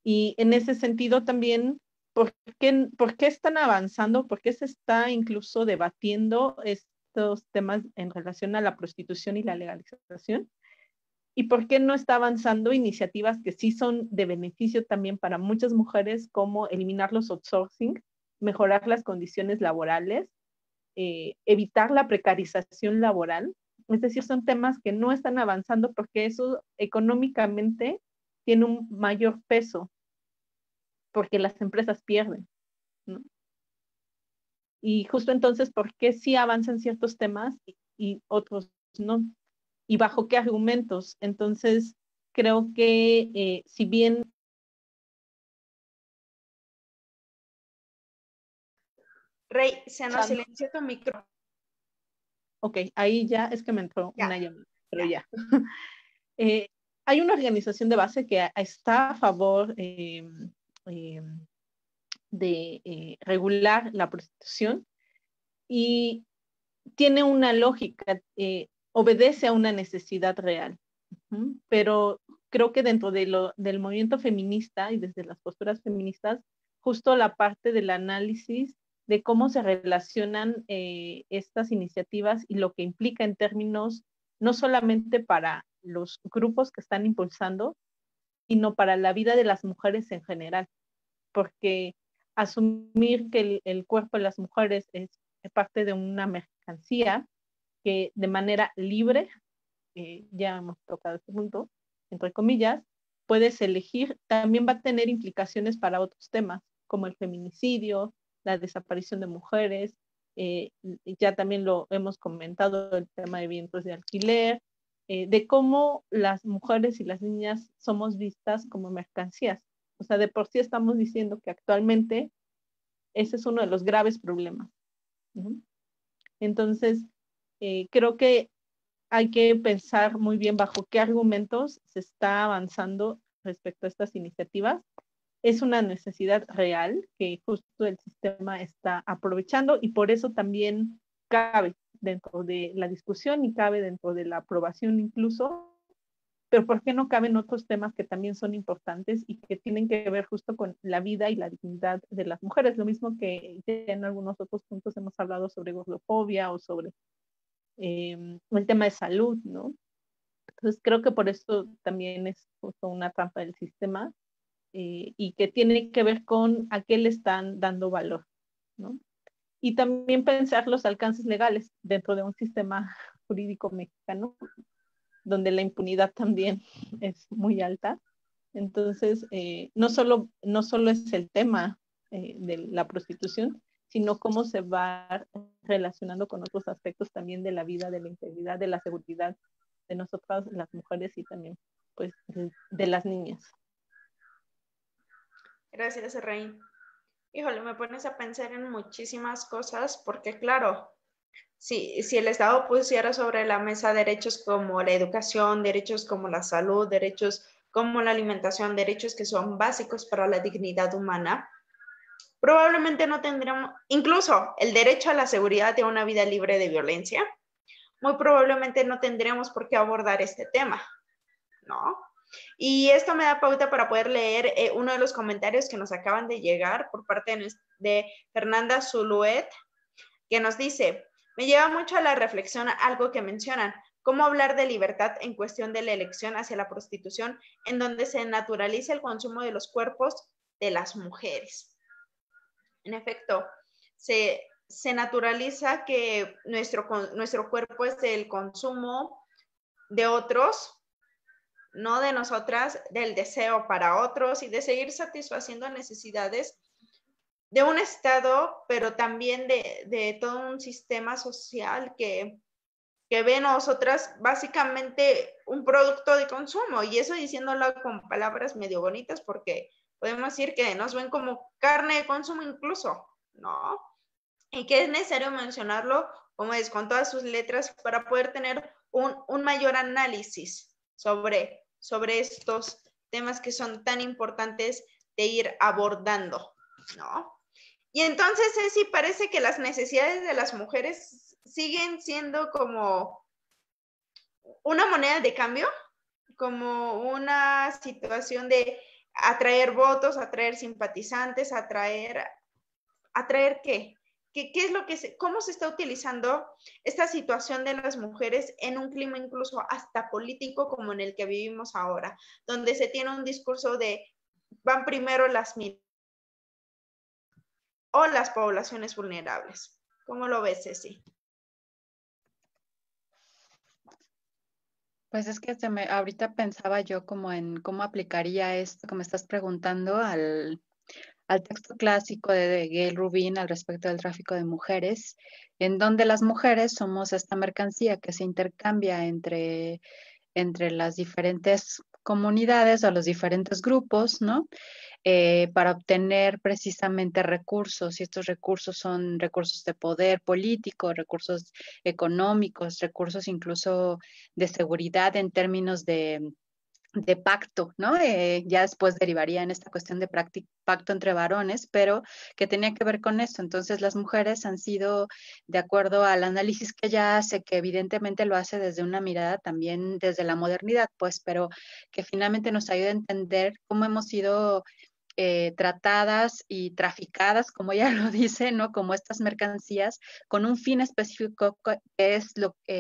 Y en ese sentido también, ¿por qué están avanzando? ¿Por qué se está incluso debatiendo estos temas en relación a la prostitución y la legalización? ¿Y por qué no está avanzando iniciativas que sí son de beneficio también para muchas mujeres, como eliminar los outsourcing, mejorar las condiciones laborales, evitar la precarización laboral? Es decir, son temas que no están avanzando porque eso económicamente tiene un mayor peso, porque las empresas pierden, ¿no? Y justo entonces, ¿por qué sí avanzan ciertos temas y otros no? ¿Y bajo qué argumentos? Entonces, creo que si bien... Rey, se nos silenció tu micro. Ok, ahí ya es que me entró una llamada, pero ya. Hay una organización de base que está a favor de regular la prostitución y tiene una lógica, obedece a una necesidad real. Pero creo que dentro del movimiento feminista y desde las posturas feministas, justo la parte del análisis de cómo se relacionan estas iniciativas y lo que implica en términos no solamente para los grupos que están impulsando, sino para la vida de las mujeres en general, porque asumir que el cuerpo de las mujeres es parte de una mercancía que de manera libre, ya hemos tocado este punto, entre comillas, puedes elegir, también va a tener implicaciones para otros temas, como el feminicidio, la desaparición de mujeres, ya también lo hemos comentado, el tema de vientos de alquiler, de cómo las mujeres y las niñas somos vistas como mercancías. O sea, de por sí estamos diciendo que actualmente ese es uno de los graves problemas. Entonces, creo que hay que pensar muy bien bajo qué argumentos se está avanzando respecto a estas iniciativas. Es una necesidad real que justo el sistema está aprovechando y por eso también cabe dentro de la discusión y cabe dentro de la aprobación incluso, pero ¿por qué no caben otros temas que también son importantes y que tienen que ver justo con la vida y la dignidad de las mujeres? Lo mismo que en algunos otros puntos hemos hablado sobre gordofobia o sobre el tema de salud, ¿no? Entonces creo que por eso también es justo una trampa del sistema y que tiene que ver con a qué le están dando valor, ¿no? Y también pensar los alcances legales dentro de un sistema jurídico mexicano, donde la impunidad también es muy alta. Entonces, no solo es el tema de la prostitución, sino cómo se va relacionando con otros aspectos también de la vida, de la integridad, de la seguridad de nosotras, las mujeres y también pues de las niñas. Gracias, Rey. Híjole, me pones a pensar en muchísimas cosas porque claro, si el Estado pusiera sobre la mesa derechos como la educación, derechos como la salud, derechos como la alimentación, derechos que son básicos para la dignidad humana, probablemente no tendríamos, incluso el derecho a la seguridad de una vida libre de violencia, muy probablemente no tendríamos por qué abordar este tema, ¿no? Y esto me da pauta para poder leer uno de los comentarios que nos acaban de llegar por parte de Fernanda Zuluet, que nos dice, me lleva mucho a la reflexión algo que mencionan, cómo hablar de libertad en cuestión de la elección hacia la prostitución, en donde se naturaliza el consumo de los cuerpos de las mujeres. En efecto, se naturaliza que nuestro cuerpo es del consumo de otros, no de nosotras, del deseo para otros y de seguir satisfaciendo necesidades de un Estado, pero también de todo un sistema social que ve en nosotras básicamente un producto de consumo, y eso diciéndolo con palabras medio bonitas porque podemos decir que nos ven como carne de consumo incluso, ¿no? Y que es necesario mencionarlo como es, con todas sus letras para poder tener un mayor análisis sobre estos temas que son tan importantes de ir abordando, ¿no? Y entonces, sí parece que las necesidades de las mujeres siguen siendo como una moneda de cambio, como una situación de atraer votos, atraer simpatizantes, atraer ¿qué? ¿Qué es lo que cómo se está utilizando esta situación de las mujeres en un clima incluso hasta político como en el que vivimos ahora, donde se tiene un discurso de van primero las minorías o las poblaciones vulnerables? ¿Cómo lo ves, Ceci? Pues es que ahorita pensaba yo como en cómo aplicaría esto que me estás preguntando al texto clásico de Gayle Rubin al respecto del tráfico de mujeres, en donde las mujeres somos esta mercancía que se intercambia entre las diferentes comunidades o los diferentes grupos, ¿no? Para obtener precisamente recursos, y estos recursos son recursos de poder político, recursos económicos, recursos incluso de seguridad en términos de pacto, ¿no? Ya después derivaría en esta cuestión de pacto entre varones, pero que tenía que ver con eso. Entonces las mujeres han sido, de acuerdo al análisis que ella hace, que evidentemente lo hace desde una mirada también desde la modernidad, pues, pero que finalmente nos ayuda a entender cómo hemos sido tratadas y traficadas, como ella lo dice, ¿no? Como estas mercancías con un fin específico que es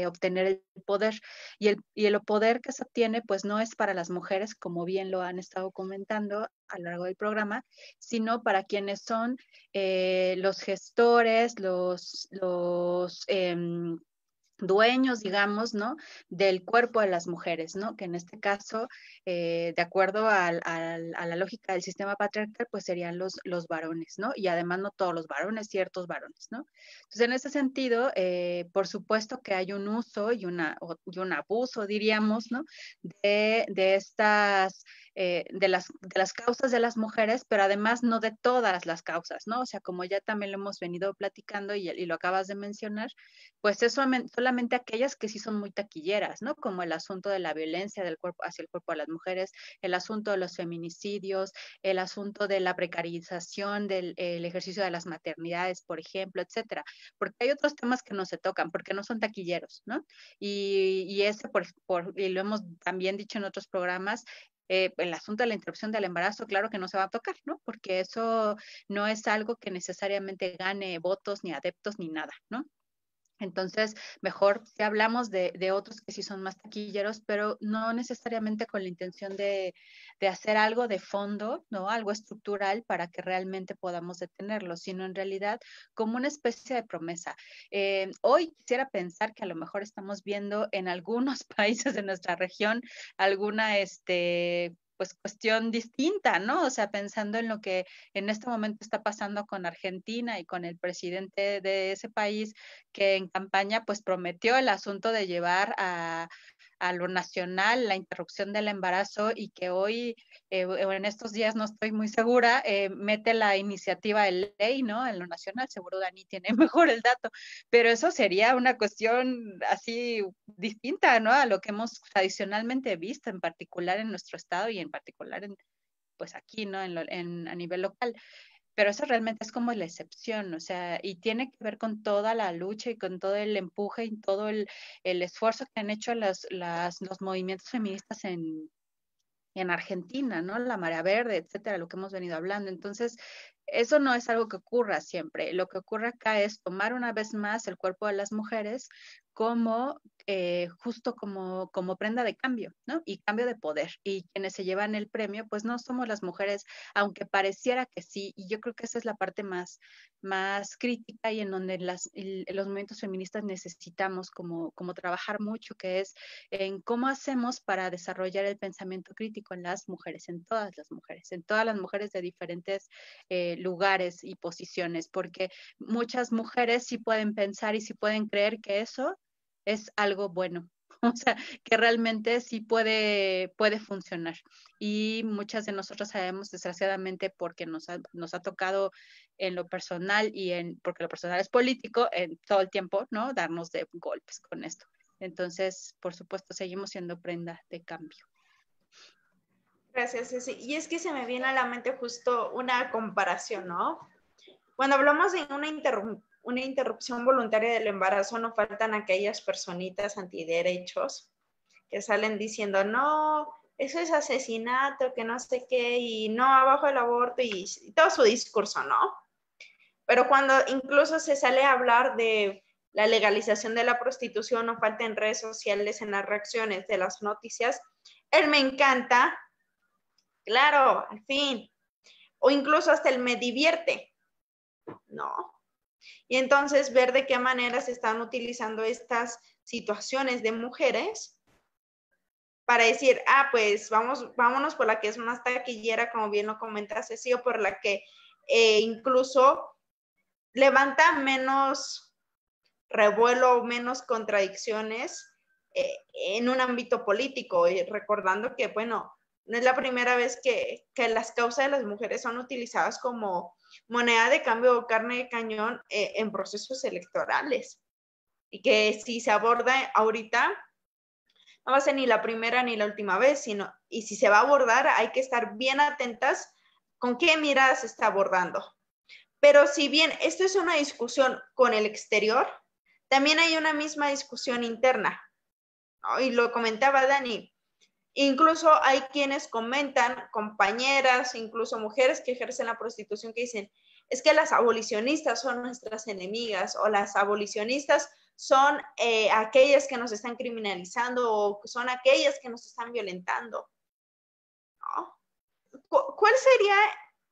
obtener el poder. Y el poder que se obtiene, pues no es para las mujeres, como bien lo han estado comentando a lo largo del programa, sino para quienes son los gestores, los dueños, digamos, ¿no? Del cuerpo de las mujeres, ¿no? Que en este caso, de acuerdo a la lógica del sistema patriarcal, pues serían los varones, ¿no? Y además no todos los varones, ciertos varones, ¿no? Entonces, en ese sentido, por supuesto que hay un uso y un abuso, diríamos, ¿no? De estas de las causas de las mujeres, pero además no de todas las causas, ¿no? O sea, como ya también lo hemos venido platicando y lo acabas de mencionar, pues es solamente aquellas que sí son muy taquilleras, ¿no? Como el asunto de la violencia del cuerpo hacia el cuerpo de las mujeres, el asunto de los feminicidios, el asunto de la precarización del el ejercicio de las maternidades, por ejemplo, etcétera. Porque hay otros temas que no se tocan, porque no son taquilleros, ¿no? Y ese, y lo hemos también dicho en otros programas, el asunto de la interrupción del embarazo, claro que no se va a tocar, ¿no? Porque eso no es algo que necesariamente gane votos, ni adeptos, ni nada, ¿no? Entonces, mejor si hablamos de otros que sí son más taquilleros, pero no necesariamente con la intención de hacer algo de fondo, ¿no? Algo estructural para que realmente podamos detenerlo, sino en realidad como una especie de promesa. Hoy quisiera pensar que a lo mejor estamos viendo en algunos países de nuestra región alguna, pues cuestión distinta, ¿no? O sea, pensando en lo que en este momento está pasando con Argentina y con el presidente de ese país, que en campaña pues prometió el asunto de llevar a lo nacional la interrupción del embarazo y que hoy, en estos días no estoy muy segura, mete la iniciativa de ley, ¿no? En lo nacional, seguro Dani tiene mejor el dato, pero eso sería una cuestión así distinta, ¿no? A lo que hemos tradicionalmente visto, en particular en nuestro estado y en particular pues aquí, ¿no? A nivel local. Pero eso realmente es como la excepción, o sea, y tiene que ver con toda la lucha y con todo el empuje y todo el esfuerzo que han hecho los movimientos feministas en Argentina, ¿no? La marea verde, etcétera, lo que hemos venido hablando. Entonces, eso no es algo que ocurra siempre. Lo que ocurre acá es tomar una vez más el cuerpo de las mujeres como justo como prenda de cambio, ¿no? Y cambio de poder. Y quienes se llevan el premio, pues no somos las mujeres, aunque pareciera que sí. Y yo creo que esa es la parte más crítica y en donde los movimientos feministas necesitamos como trabajar mucho, que es en cómo hacemos para desarrollar el pensamiento crítico en las mujeres, en todas las mujeres de diferentes lugares y posiciones, porque muchas mujeres sí pueden pensar y sí pueden creer que eso es algo bueno. O sea, que realmente sí puede funcionar. Y muchas de nosotros sabemos, desgraciadamente, porque nos ha tocado en lo personal porque lo personal es político, en todo el tiempo, ¿no? Darnos de golpes con esto. Entonces, por supuesto, seguimos siendo prenda de cambio. Gracias, Ceci. Y es que se me viene a la mente justo una comparación, ¿no? Cuando hablamos de una interrupción voluntaria del embarazo, no faltan aquellas personitas antiderechos que salen diciendo, no, eso es asesinato, que no sé qué, y no, abajo el aborto, y todo su discurso, ¿no? Pero cuando incluso se sale a hablar de la legalización de la prostitución, no falta en redes sociales, en las reacciones de las noticias, él me encanta, claro, al fin, o incluso hasta el me divierte, ¿no? Y entonces ver de qué manera se están utilizando estas situaciones de mujeres para decir, pues vámonos por la que es más taquillera, como bien lo comentaste, sí, o por la que incluso levanta menos revuelo, menos contradicciones en un ámbito político, y recordando que, bueno, no es la primera vez que las causas de las mujeres son utilizadas como moneda de cambio o carne de cañón en procesos electorales. Y que si se aborda ahorita, no va a ser ni la primera ni la última vez, sino, y si se va a abordar, hay que estar bien atentas con qué mirada se está abordando. Pero si bien esto es una discusión con el exterior, también hay una misma discusión interna, ¿no? Y lo comentaba Dani, incluso hay quienes comentan, compañeras, incluso mujeres que ejercen la prostitución, que dicen, es que las abolicionistas son nuestras enemigas, o las abolicionistas son aquellas que nos están criminalizando, o son aquellas que nos están violentando, ¿no? ¿Cuál sería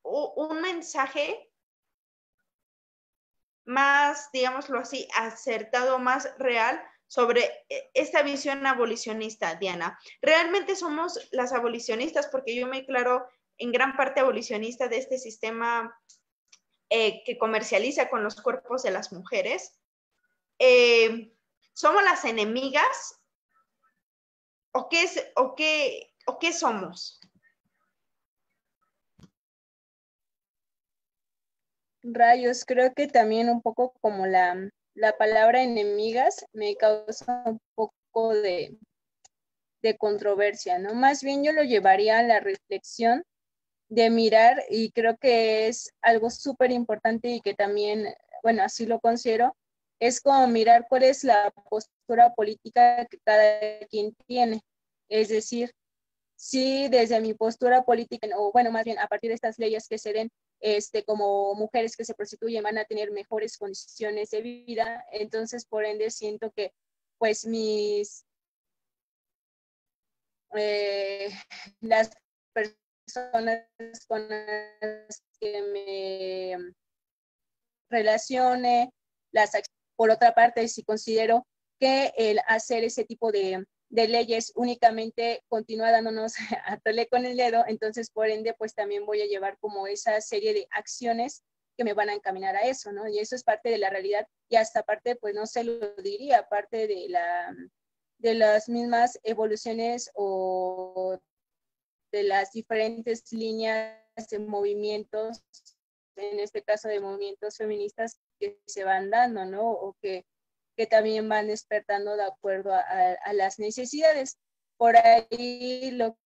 un mensaje más, digámoslo así, acertado, más real sobre esta visión abolicionista, Diana? ¿Realmente somos las abolicionistas? Porque yo me declaro en gran parte abolicionista de este sistema que comercializa con los cuerpos de las mujeres. ¿Somos las enemigas? ¿O qué somos? Rayos, creo que también un poco como la palabra enemigas me causa un poco de controversia, ¿no? Más bien yo lo llevaría a la reflexión de mirar, y creo que es algo súper importante y que también, bueno, así lo considero, es como mirar cuál es la postura política que cada quien tiene. Es decir, si desde mi postura política, o bueno, más bien a partir de estas leyes que se den, como mujeres que se prostituyen van a tener mejores condiciones de vida, entonces por ende siento que pues las personas con las que me relacione, por otra parte, si considero que el hacer ese tipo de leyes únicamente continúa dándonos a tole con el dedo, entonces por ende pues también voy a llevar como esa serie de acciones que me van a encaminar a eso, ¿no? Y eso es parte de la realidad, y hasta parte, pues no se lo diría, parte de las mismas evoluciones o de las diferentes líneas de movimientos, en este caso de movimientos feministas que se van dando, ¿no? O que también van despertando de acuerdo a las necesidades. Por ahí lo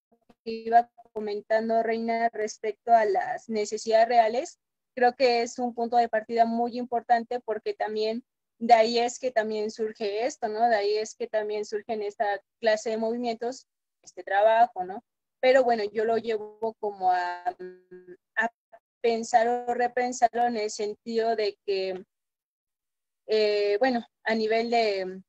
que iba comentando Reina respecto a las necesidades reales, creo que es un punto de partida muy importante, porque también de ahí es que también surge esto, ¿no? De ahí es que también surgen esta clase de movimientos, este trabajo, ¿no? Pero bueno, yo lo llevo como a pensar o repensarlo en el sentido de que, bueno, a nivel de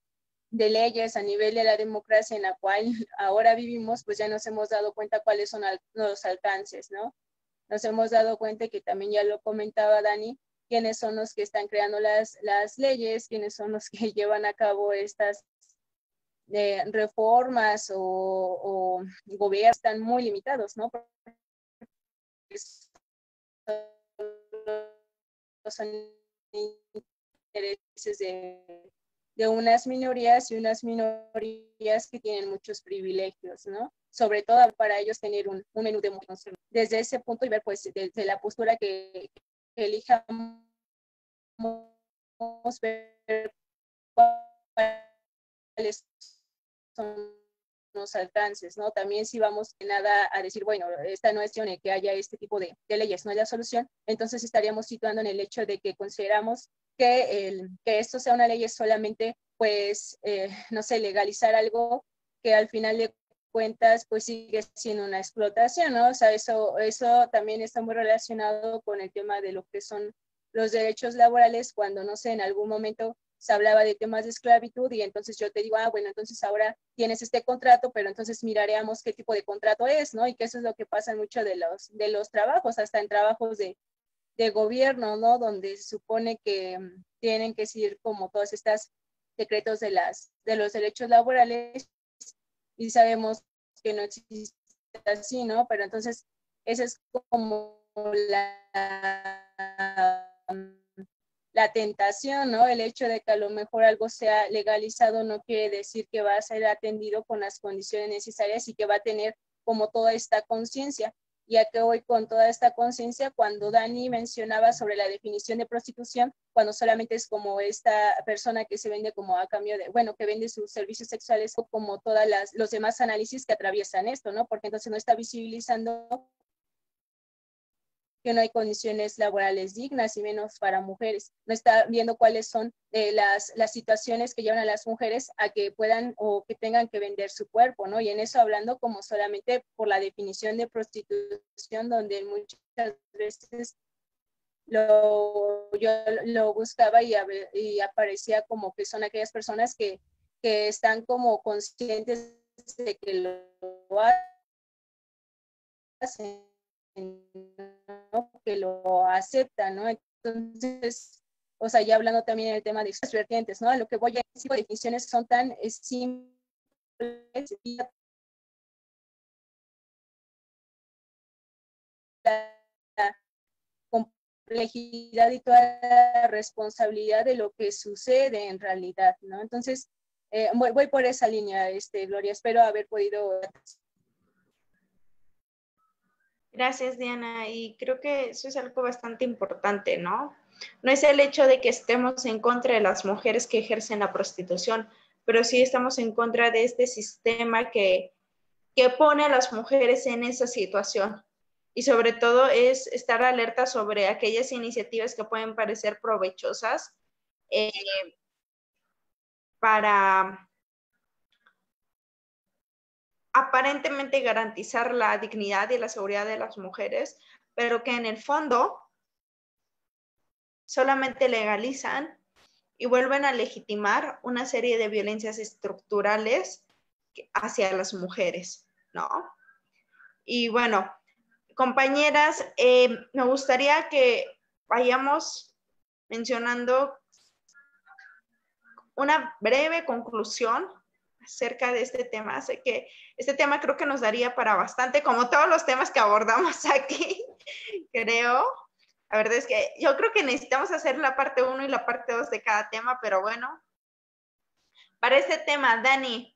leyes, a nivel de la democracia en la cual ahora vivimos, pues ya nos hemos dado cuenta cuáles son los alcances, ¿no? Nos hemos dado cuenta que también ya lo comentaba Dani, quiénes son los que están creando las leyes, quiénes son los que llevan a cabo estas reformas o gobiernos, están muy limitados, ¿no? Son intereses de unas minorías, y unas minorías que tienen muchos privilegios, ¿no? Sobre todo para ellos tener un menú de mujeres. Desde ese punto y ver, pues, desde la postura que elijamos, ver cuáles son los alcances, ¿no? También si vamos nada a decir, bueno, esta no es que haya este tipo de leyes, no es la solución, entonces estaríamos situando en el hecho de que consideramos que esto sea una ley es solamente, pues, no sé, legalizar algo que al final de cuentas, pues sigue siendo una explotación, ¿no? O sea, eso también está muy relacionado con el tema de lo que son los derechos laborales, cuando, no sé, en algún momento se hablaba de temas de esclavitud, y entonces yo te digo, bueno, entonces ahora tienes este contrato, pero entonces miraremos qué tipo de contrato es, ¿no? Y que eso es lo que pasa en muchos de los trabajos, hasta en trabajos de gobierno, ¿no? Donde se supone que tienen que seguir como todas estas decretos de los derechos laborales, y sabemos que no existe así, ¿no? Pero entonces esa es como la tentación, ¿no? El hecho de que a lo mejor algo sea legalizado no quiere decir que va a ser atendido con las condiciones necesarias y que va a tener como toda esta conciencia. Y a qué voy con toda esta conciencia, cuando Dani mencionaba sobre la definición de prostitución, cuando solamente es como esta persona que se vende como a cambio de, bueno, que vende sus servicios sexuales, o como todos los demás análisis que atraviesan esto, ¿no? Porque entonces no está visibilizando que no hay condiciones laborales dignas y menos para mujeres. No está viendo cuáles son las situaciones que llevan a las mujeres a que puedan o que tengan que vender su cuerpo, ¿no? Y en eso hablando como solamente por la definición de prostitución, donde muchas veces yo lo buscaba y aparecía como que son aquellas personas que están como conscientes de que lo hacen, ¿no? Que lo aceptan, ¿no? Entonces, o sea, ya hablando también en el tema de estas vertientes, ¿no? A lo que voy a decir, definiciones son tan simples y la complejidad y toda la responsabilidad de lo que sucede en realidad, ¿no? Entonces, voy por esa línea, Gloria, espero haber podido. Gracias, Diana. Y creo que eso es algo bastante importante, ¿no? No es el hecho de que estemos en contra de las mujeres que ejercen la prostitución, pero sí estamos en contra de este sistema que pone a las mujeres en esa situación. Y sobre todo es estar alerta sobre aquellas iniciativas que pueden parecer provechosas para aparentemente garantizar la dignidad y la seguridad de las mujeres, pero que en el fondo solamente legalizan y vuelven a legitimar una serie de violencias estructurales hacia las mujeres, ¿no? Y bueno, compañeras, me gustaría que vayamos mencionando una breve conclusión acerca de este tema. Sé que este tema creo que nos daría para bastante, como todos los temas que abordamos aquí, creo. La verdad es que yo creo que necesitamos hacer la parte 1 y la parte 2 de cada tema, pero bueno. Para este tema, Dani,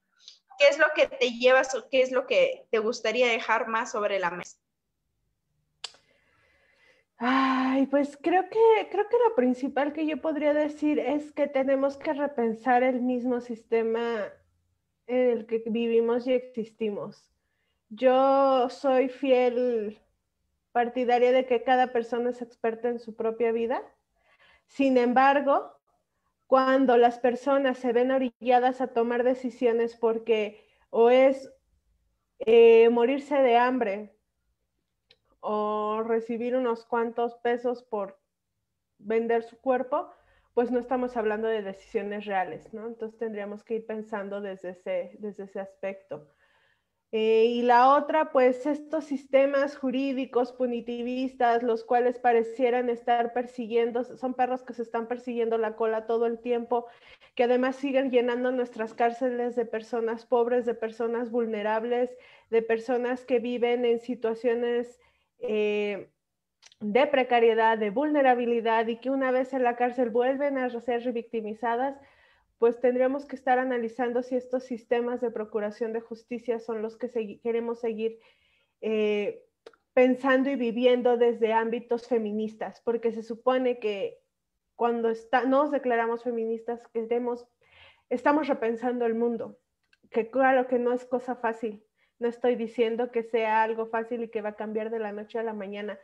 ¿qué es lo que te llevas o qué es lo que te gustaría dejar más sobre la mesa? Ay, pues creo que lo principal que yo podría decir es que tenemos que repensar el mismo sistema en el que vivimos y existimos. Yo soy fiel partidaria de que cada persona es experta en su propia vida. Sin embargo, cuando las personas se ven orilladas a tomar decisiones porque o es morirse de hambre o recibir unos cuantos pesos por vender su cuerpo, pues no estamos hablando de decisiones reales, ¿no? Entonces tendríamos que ir pensando desde ese aspecto. Y la otra, pues estos sistemas jurídicos punitivistas, los cuales parecieran estar persiguiendo, son perros que se están persiguiendo la cola todo el tiempo, que además siguen llenando nuestras cárceles de personas pobres, de personas vulnerables, de personas que viven en situaciones de precariedad, de vulnerabilidad y que una vez en la cárcel vuelven a ser revictimizadas, pues tendríamos que estar analizando si estos sistemas de procuración de justicia son los que queremos seguir pensando y viviendo desde ámbitos feministas, porque se supone que cuando nos declaramos feministas estamos repensando el mundo, que claro que no es cosa fácil, no estoy diciendo que sea algo fácil y que va a cambiar de la noche a la mañana,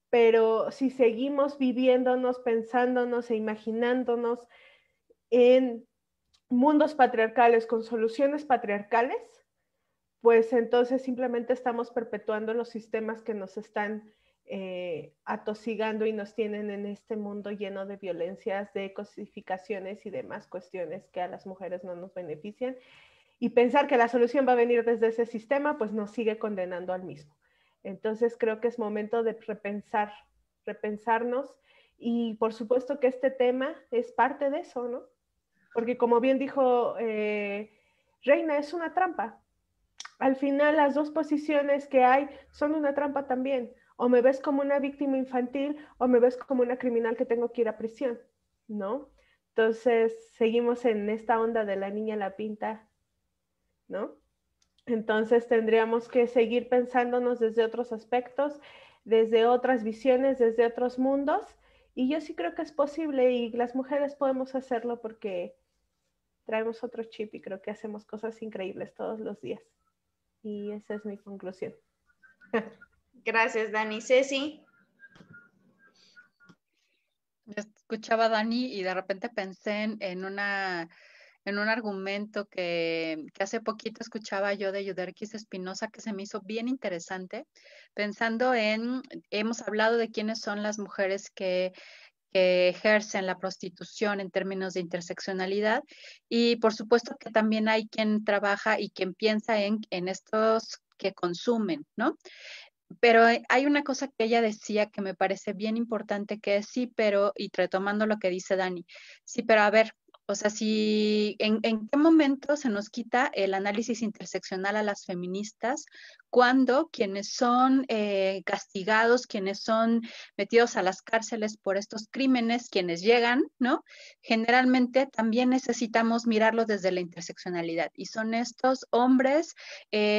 pero si seguimos viviéndonos, pensándonos e imaginándonos en mundos patriarcales con soluciones patriarcales, pues entonces simplemente estamos perpetuando los sistemas que nos están atosigando y nos tienen en este mundo lleno de violencias, de cosificaciones y demás cuestiones que a las mujeres no nos benefician. Y pensar que la solución va a venir desde ese sistema, pues nos sigue condenando al mismo. Entonces creo que es momento de repensarnos y por supuesto que este tema es parte de eso, ¿no? Porque como bien dijo Reina, es una trampa. Al final las dos posiciones que hay son una trampa también. O me ves como una víctima infantil o me ves como una criminal que tengo que ir a prisión, ¿no? Entonces seguimos en esta onda de la niña la pinta, ¿no? Entonces tendríamos que seguir pensándonos desde otros aspectos, desde otras visiones, desde otros mundos. Y yo sí creo que es posible y las mujeres podemos hacerlo porque traemos otro chip y creo que hacemos cosas increíbles todos los días. Y esa es mi conclusión. Gracias, Dani. Ceci. Escuchaba a Dani y de repente pensé en un argumento que hace poquito escuchaba yo de Yuderquis Espinosa que se me hizo bien interesante, pensando hemos hablado de quiénes son las mujeres que ejercen la prostitución en términos de interseccionalidad y por supuesto que también hay quien trabaja y quien piensa en estos que consumen, ¿no? Pero hay una cosa que ella decía que me parece bien importante, que es sí, pero, y retomando lo que dice Dani, sí, pero a ver, o sea, si, ¿en qué momento se nos quita el análisis interseccional a las feministas cuando quienes son castigados, quienes son metidos a las cárceles por estos crímenes, quienes llegan, ¿no? Generalmente también necesitamos mirarlo desde la interseccionalidad y son estos hombres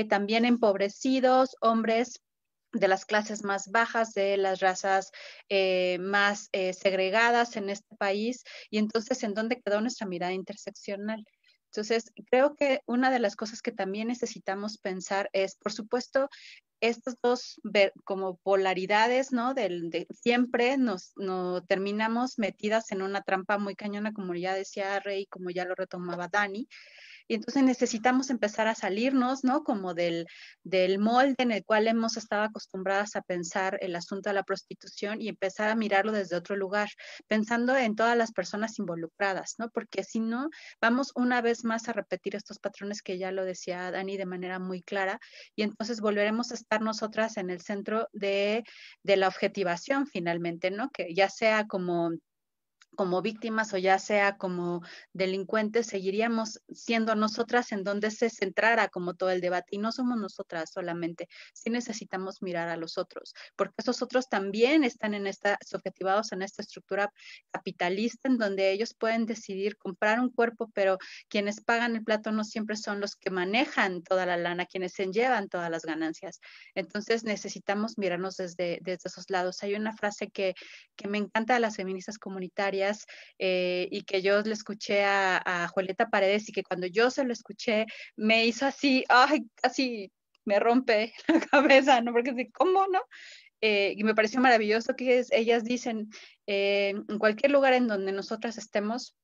también empobrecidos, hombres de las clases más bajas, de las razas más segregadas en este país, y entonces, ¿en dónde quedó nuestra mirada interseccional? Entonces, creo que una de las cosas que también necesitamos pensar es, por supuesto, estas dos como polaridades, ¿no? Siempre nos terminamos metidas en una trampa muy cañona, como ya decía Rey, como ya lo retomaba Dani, y entonces necesitamos empezar a salirnos, ¿no? Como del molde en el cual hemos estado acostumbradas a pensar el asunto de la prostitución y empezar a mirarlo desde otro lugar, pensando en todas las personas involucradas, ¿no? Porque si no, vamos una vez más a repetir estos patrones que ya lo decía Dani de manera muy clara, y entonces volveremos a estar nosotras en el centro de la objetivación finalmente, ¿no? Que ya sea como víctimas o ya sea como delincuentes, seguiríamos siendo nosotras en donde se centrara como todo el debate y no somos nosotras solamente, sí necesitamos mirar a los otros, porque esos otros también están subjetivados en esta estructura capitalista en donde ellos pueden decidir comprar un cuerpo, pero quienes pagan el plato no siempre son los que manejan toda la lana, quienes se llevan todas las ganancias. Entonces necesitamos mirarnos desde esos lados. Hay una frase que me encanta de las feministas comunitarias y que yo le escuché a Julieta Paredes y que cuando yo se lo escuché me hizo así, ay, casi me rompe la cabeza, ¿no? Porque así, ¿cómo, no? Y me pareció maravilloso que ellas dicen, en cualquier lugar en donde nosotras estemos,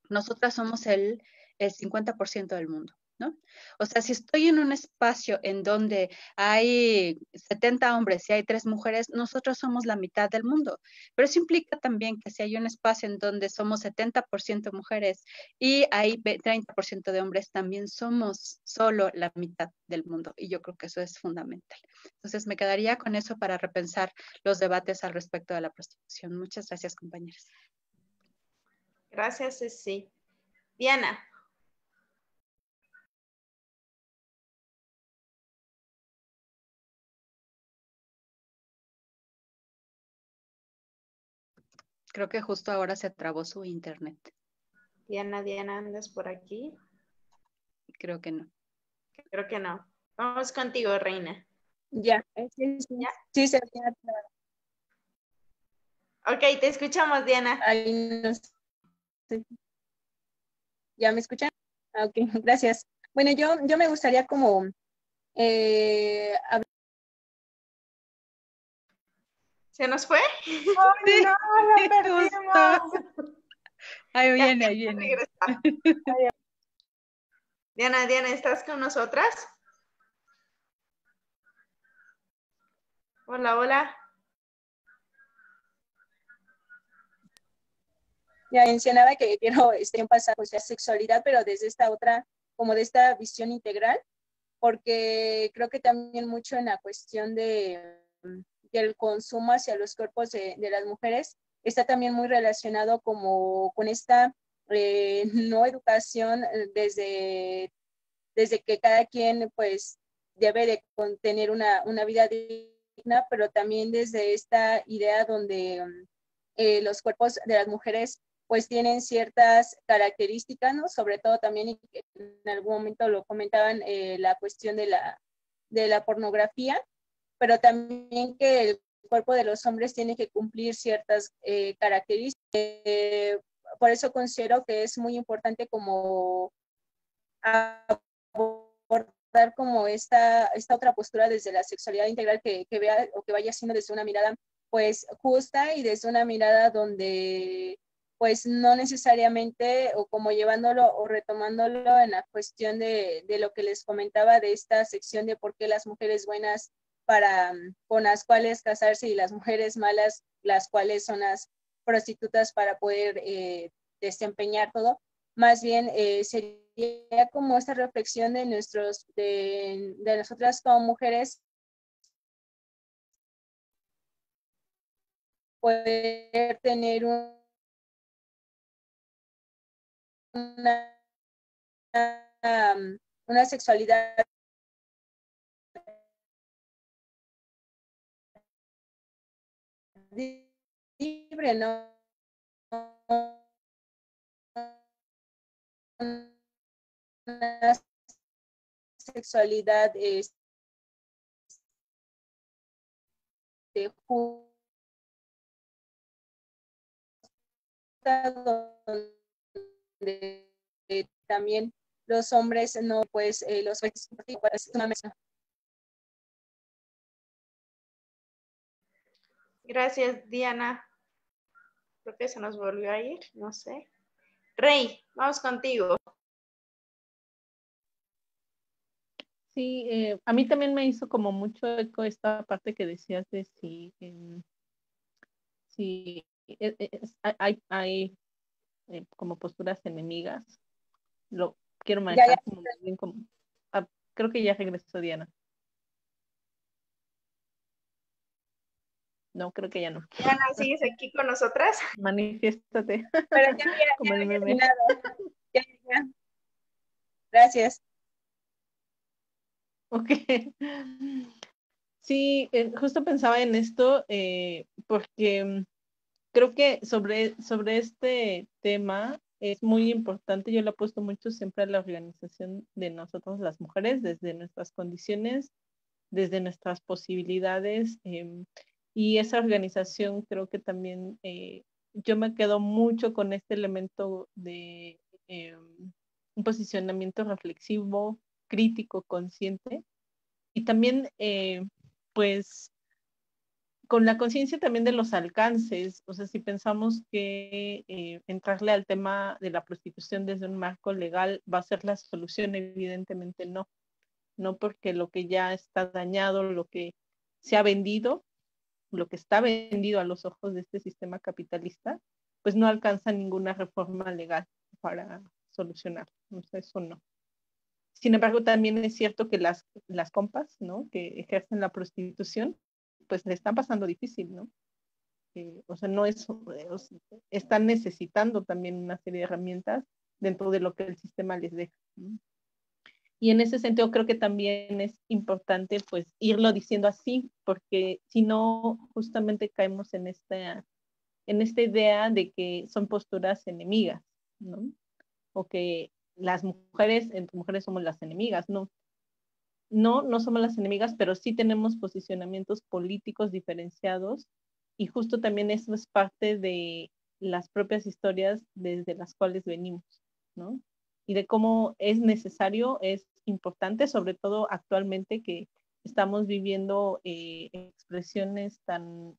nosotras somos el 50% del mundo, ¿no? O sea, si estoy en un espacio en donde hay 70 hombres y hay 3 mujeres, nosotros somos la mitad del mundo. Pero eso implica también que si hay un espacio en donde somos 70% mujeres y hay 30% de hombres, también somos solo la mitad del mundo. Y yo creo que eso es fundamental. Entonces, me quedaría con eso para repensar los debates al respecto de la prostitución. Muchas gracias, compañeras. Gracias, Ceci. Diana. Creo que justo ahora se trabó su internet. Diana, ¿andas por aquí? Creo que no. Creo que no. Vamos contigo, Reina. Ya, ¿Ya? sí, se había trabado. Ok, te escuchamos, Diana. Ay, no sé. ¿Ya me escuchan? Ah, ok, gracias. Bueno, yo me gustaría como hablar. ¿Se nos fue? ¡Ay, no! ¡La perdimos! Ahí viene, ahí viene. Diana, ¿estás con nosotras? Hola, hola. Ya mencionaba que quiero pasar pues la sexualidad, pero desde esta otra, como de esta visión integral, porque creo que también mucho en la cuestión del consumo hacia los cuerpos de las mujeres está también muy relacionado como con esta no educación desde que cada quien pues debe de tener una vida digna, pero también desde esta idea donde los cuerpos de las mujeres pues tienen ciertas características, ¿no? Sobre todo también, y que en algún momento lo comentaban, la cuestión de la pornografía, pero también que el cuerpo de los hombres tiene que cumplir ciertas características. Por eso considero que es muy importante como abordar como esta otra postura desde la sexualidad integral que vea o que vaya siendo desde una mirada pues justa y desde una mirada donde pues no necesariamente o como llevándolo o retomándolo en la cuestión de lo que les comentaba de esta sección de por qué las mujeres buenas con las cuales casarse y las mujeres malas, las cuales son las prostitutas para poder desempeñar todo, más bien sería como esta reflexión de nosotras como mujeres, poder tener una, una sexualidad libre, ¿no? Una sexualidad justa, donde también los hombres no, pues los Gracias, Diana. Creo que se nos volvió a ir, no sé. Rey, vamos contigo. Sí, a mí también me hizo como mucho eco esta parte que decías de si hay como posturas enemigas. Lo quiero ya, manejar como bien como... creo que ya regresó Diana. No, creo que ya no. Diana, ¿sigues aquí con nosotras? Manifiéstate. Pero ya como el meme. terminado. Ya. Gracias. Ok. Sí, justo pensaba en esto porque creo que sobre este tema es muy importante. Yo lo he puesto mucho siempre a la organización de nosotros las mujeres, desde nuestras condiciones, desde nuestras posibilidades. Y esa organización creo que también yo me quedo mucho con este elemento de un posicionamiento reflexivo, crítico, consciente. Y también, pues, con la conciencia también de los alcances, o sea, si pensamos que entrarle al tema de la prostitución desde un marco legal va a ser la solución, evidentemente no, no porque lo que ya está dañado, lo que se ha vendido, lo que está vendido a los ojos de este sistema capitalista, pues no alcanza ninguna reforma legal para solucionar, o sea, eso no. Sin embargo, también es cierto que las compas, ¿no? Que ejercen la prostitución, pues le están pasando difícil, ¿no? O sea, no es, están necesitando también una serie de herramientas dentro de lo que el sistema les deja, ¿no? Y en ese sentido creo que también es importante pues irlo diciendo así, porque si no, justamente caemos en esta idea de que son posturas enemigas, ¿no? O que las mujeres, entre mujeres somos las enemigas, ¿no? No somos las enemigas, pero sí tenemos posicionamientos políticos diferenciados y justo también eso es parte de las propias historias desde las cuales venimos, ¿no? Y de cómo es necesario, es importante, sobre todo actualmente que estamos viviendo expresiones tan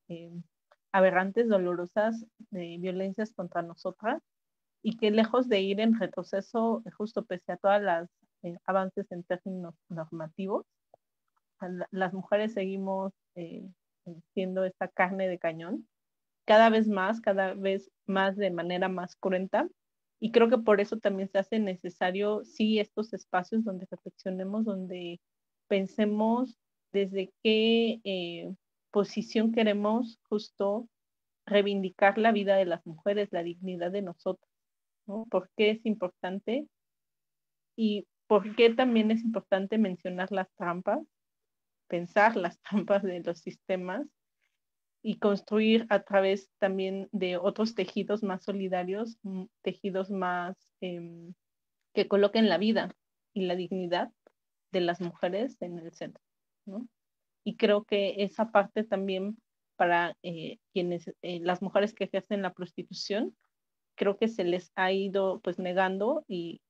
aberrantes, dolorosas de violencias contra nosotras y que lejos de ir en retroceso, justo pese a todas las avances en términos normativos, las mujeres seguimos siendo esta carne de cañón, cada vez más de manera más cruenta. Y creo que por eso también se hace necesario, sí, estos espacios donde reflexionemos, donde pensemos desde qué posición queremos justo reivindicar la vida de las mujeres, la dignidad de nosotros, ¿no? ¿Por qué es importante? Y por qué también es importante mencionar las trampas, pensar las trampas de los sistemas y construir a través también de otros tejidos más solidarios, tejidos más que coloquen la vida y la dignidad de las mujeres en el centro, ¿no? Y creo que esa parte también para las mujeres que ejercen la prostitución, creo que se les ha ido pues negando y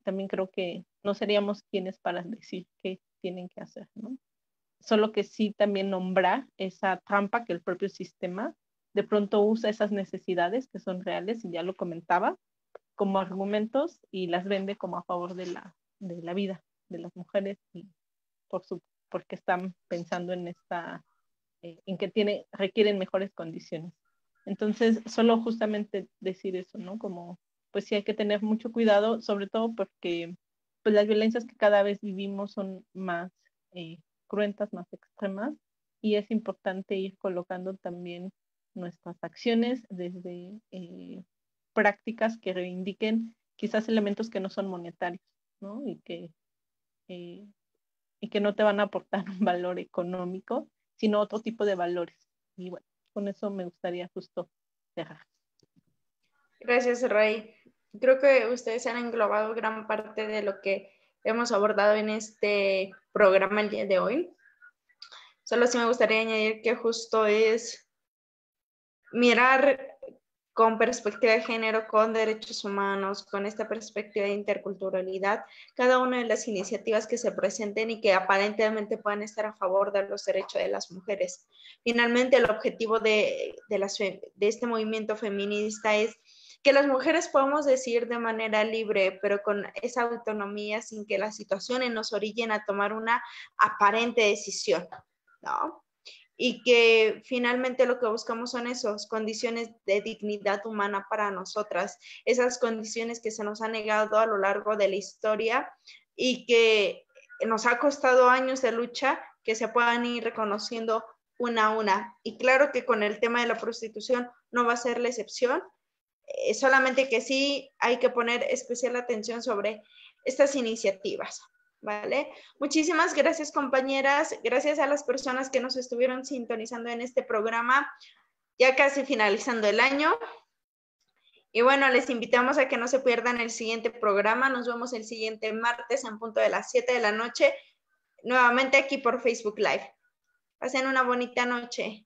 también creo que no seríamos quienes para decir qué tienen que hacer, ¿no? Solo que sí también nombrar esa trampa que el propio sistema de pronto usa esas necesidades que son reales, y ya lo comentaba, como argumentos y las vende como a favor de la vida de las mujeres y porque están pensando en en que requieren mejores condiciones. Entonces, solo justamente decir eso, ¿no? Como, pues sí hay que tener mucho cuidado, sobre todo porque pues las violencias que cada vez vivimos son más cruentas, más extremas, y es importante ir colocando también nuestras acciones desde prácticas que reivindiquen quizás elementos que no son monetarios, ¿no? Y que no te van a aportar un valor económico, sino otro tipo de valores. Y bueno, con eso me gustaría justo cerrar. Gracias, Ray. Creo que ustedes han englobado gran parte de lo que hemos abordado en este programa el día de hoy. Solo sí me gustaría añadir que justo es mirar con perspectiva de género, con derechos humanos, con esta perspectiva de interculturalidad, cada una de las iniciativas que se presenten y que aparentemente puedan estar a favor de los derechos de las mujeres. Finalmente, el objetivo de este movimiento feminista es que las mujeres podamos decidir de manera libre, pero con esa autonomía, sin que las situaciones nos orillen a tomar una aparente decisión, ¿no? Y que finalmente lo que buscamos son esas condiciones de dignidad humana para nosotras, esas condiciones que se nos han negado a lo largo de la historia y que nos ha costado años de lucha, que se puedan ir reconociendo una a una. Y claro que con el tema de la prostitución no va a ser la excepción, solamente que sí hay que poner especial atención sobre estas iniciativas. ¿Vale? Muchísimas gracias, compañeras. Gracias a las personas que nos estuvieron sintonizando en este programa, ya casi finalizando el año. Y bueno, les invitamos a que no se pierdan el siguiente programa. Nos vemos el siguiente martes en punto de las 7 de la noche, nuevamente aquí por Facebook Live. Pasen una bonita noche.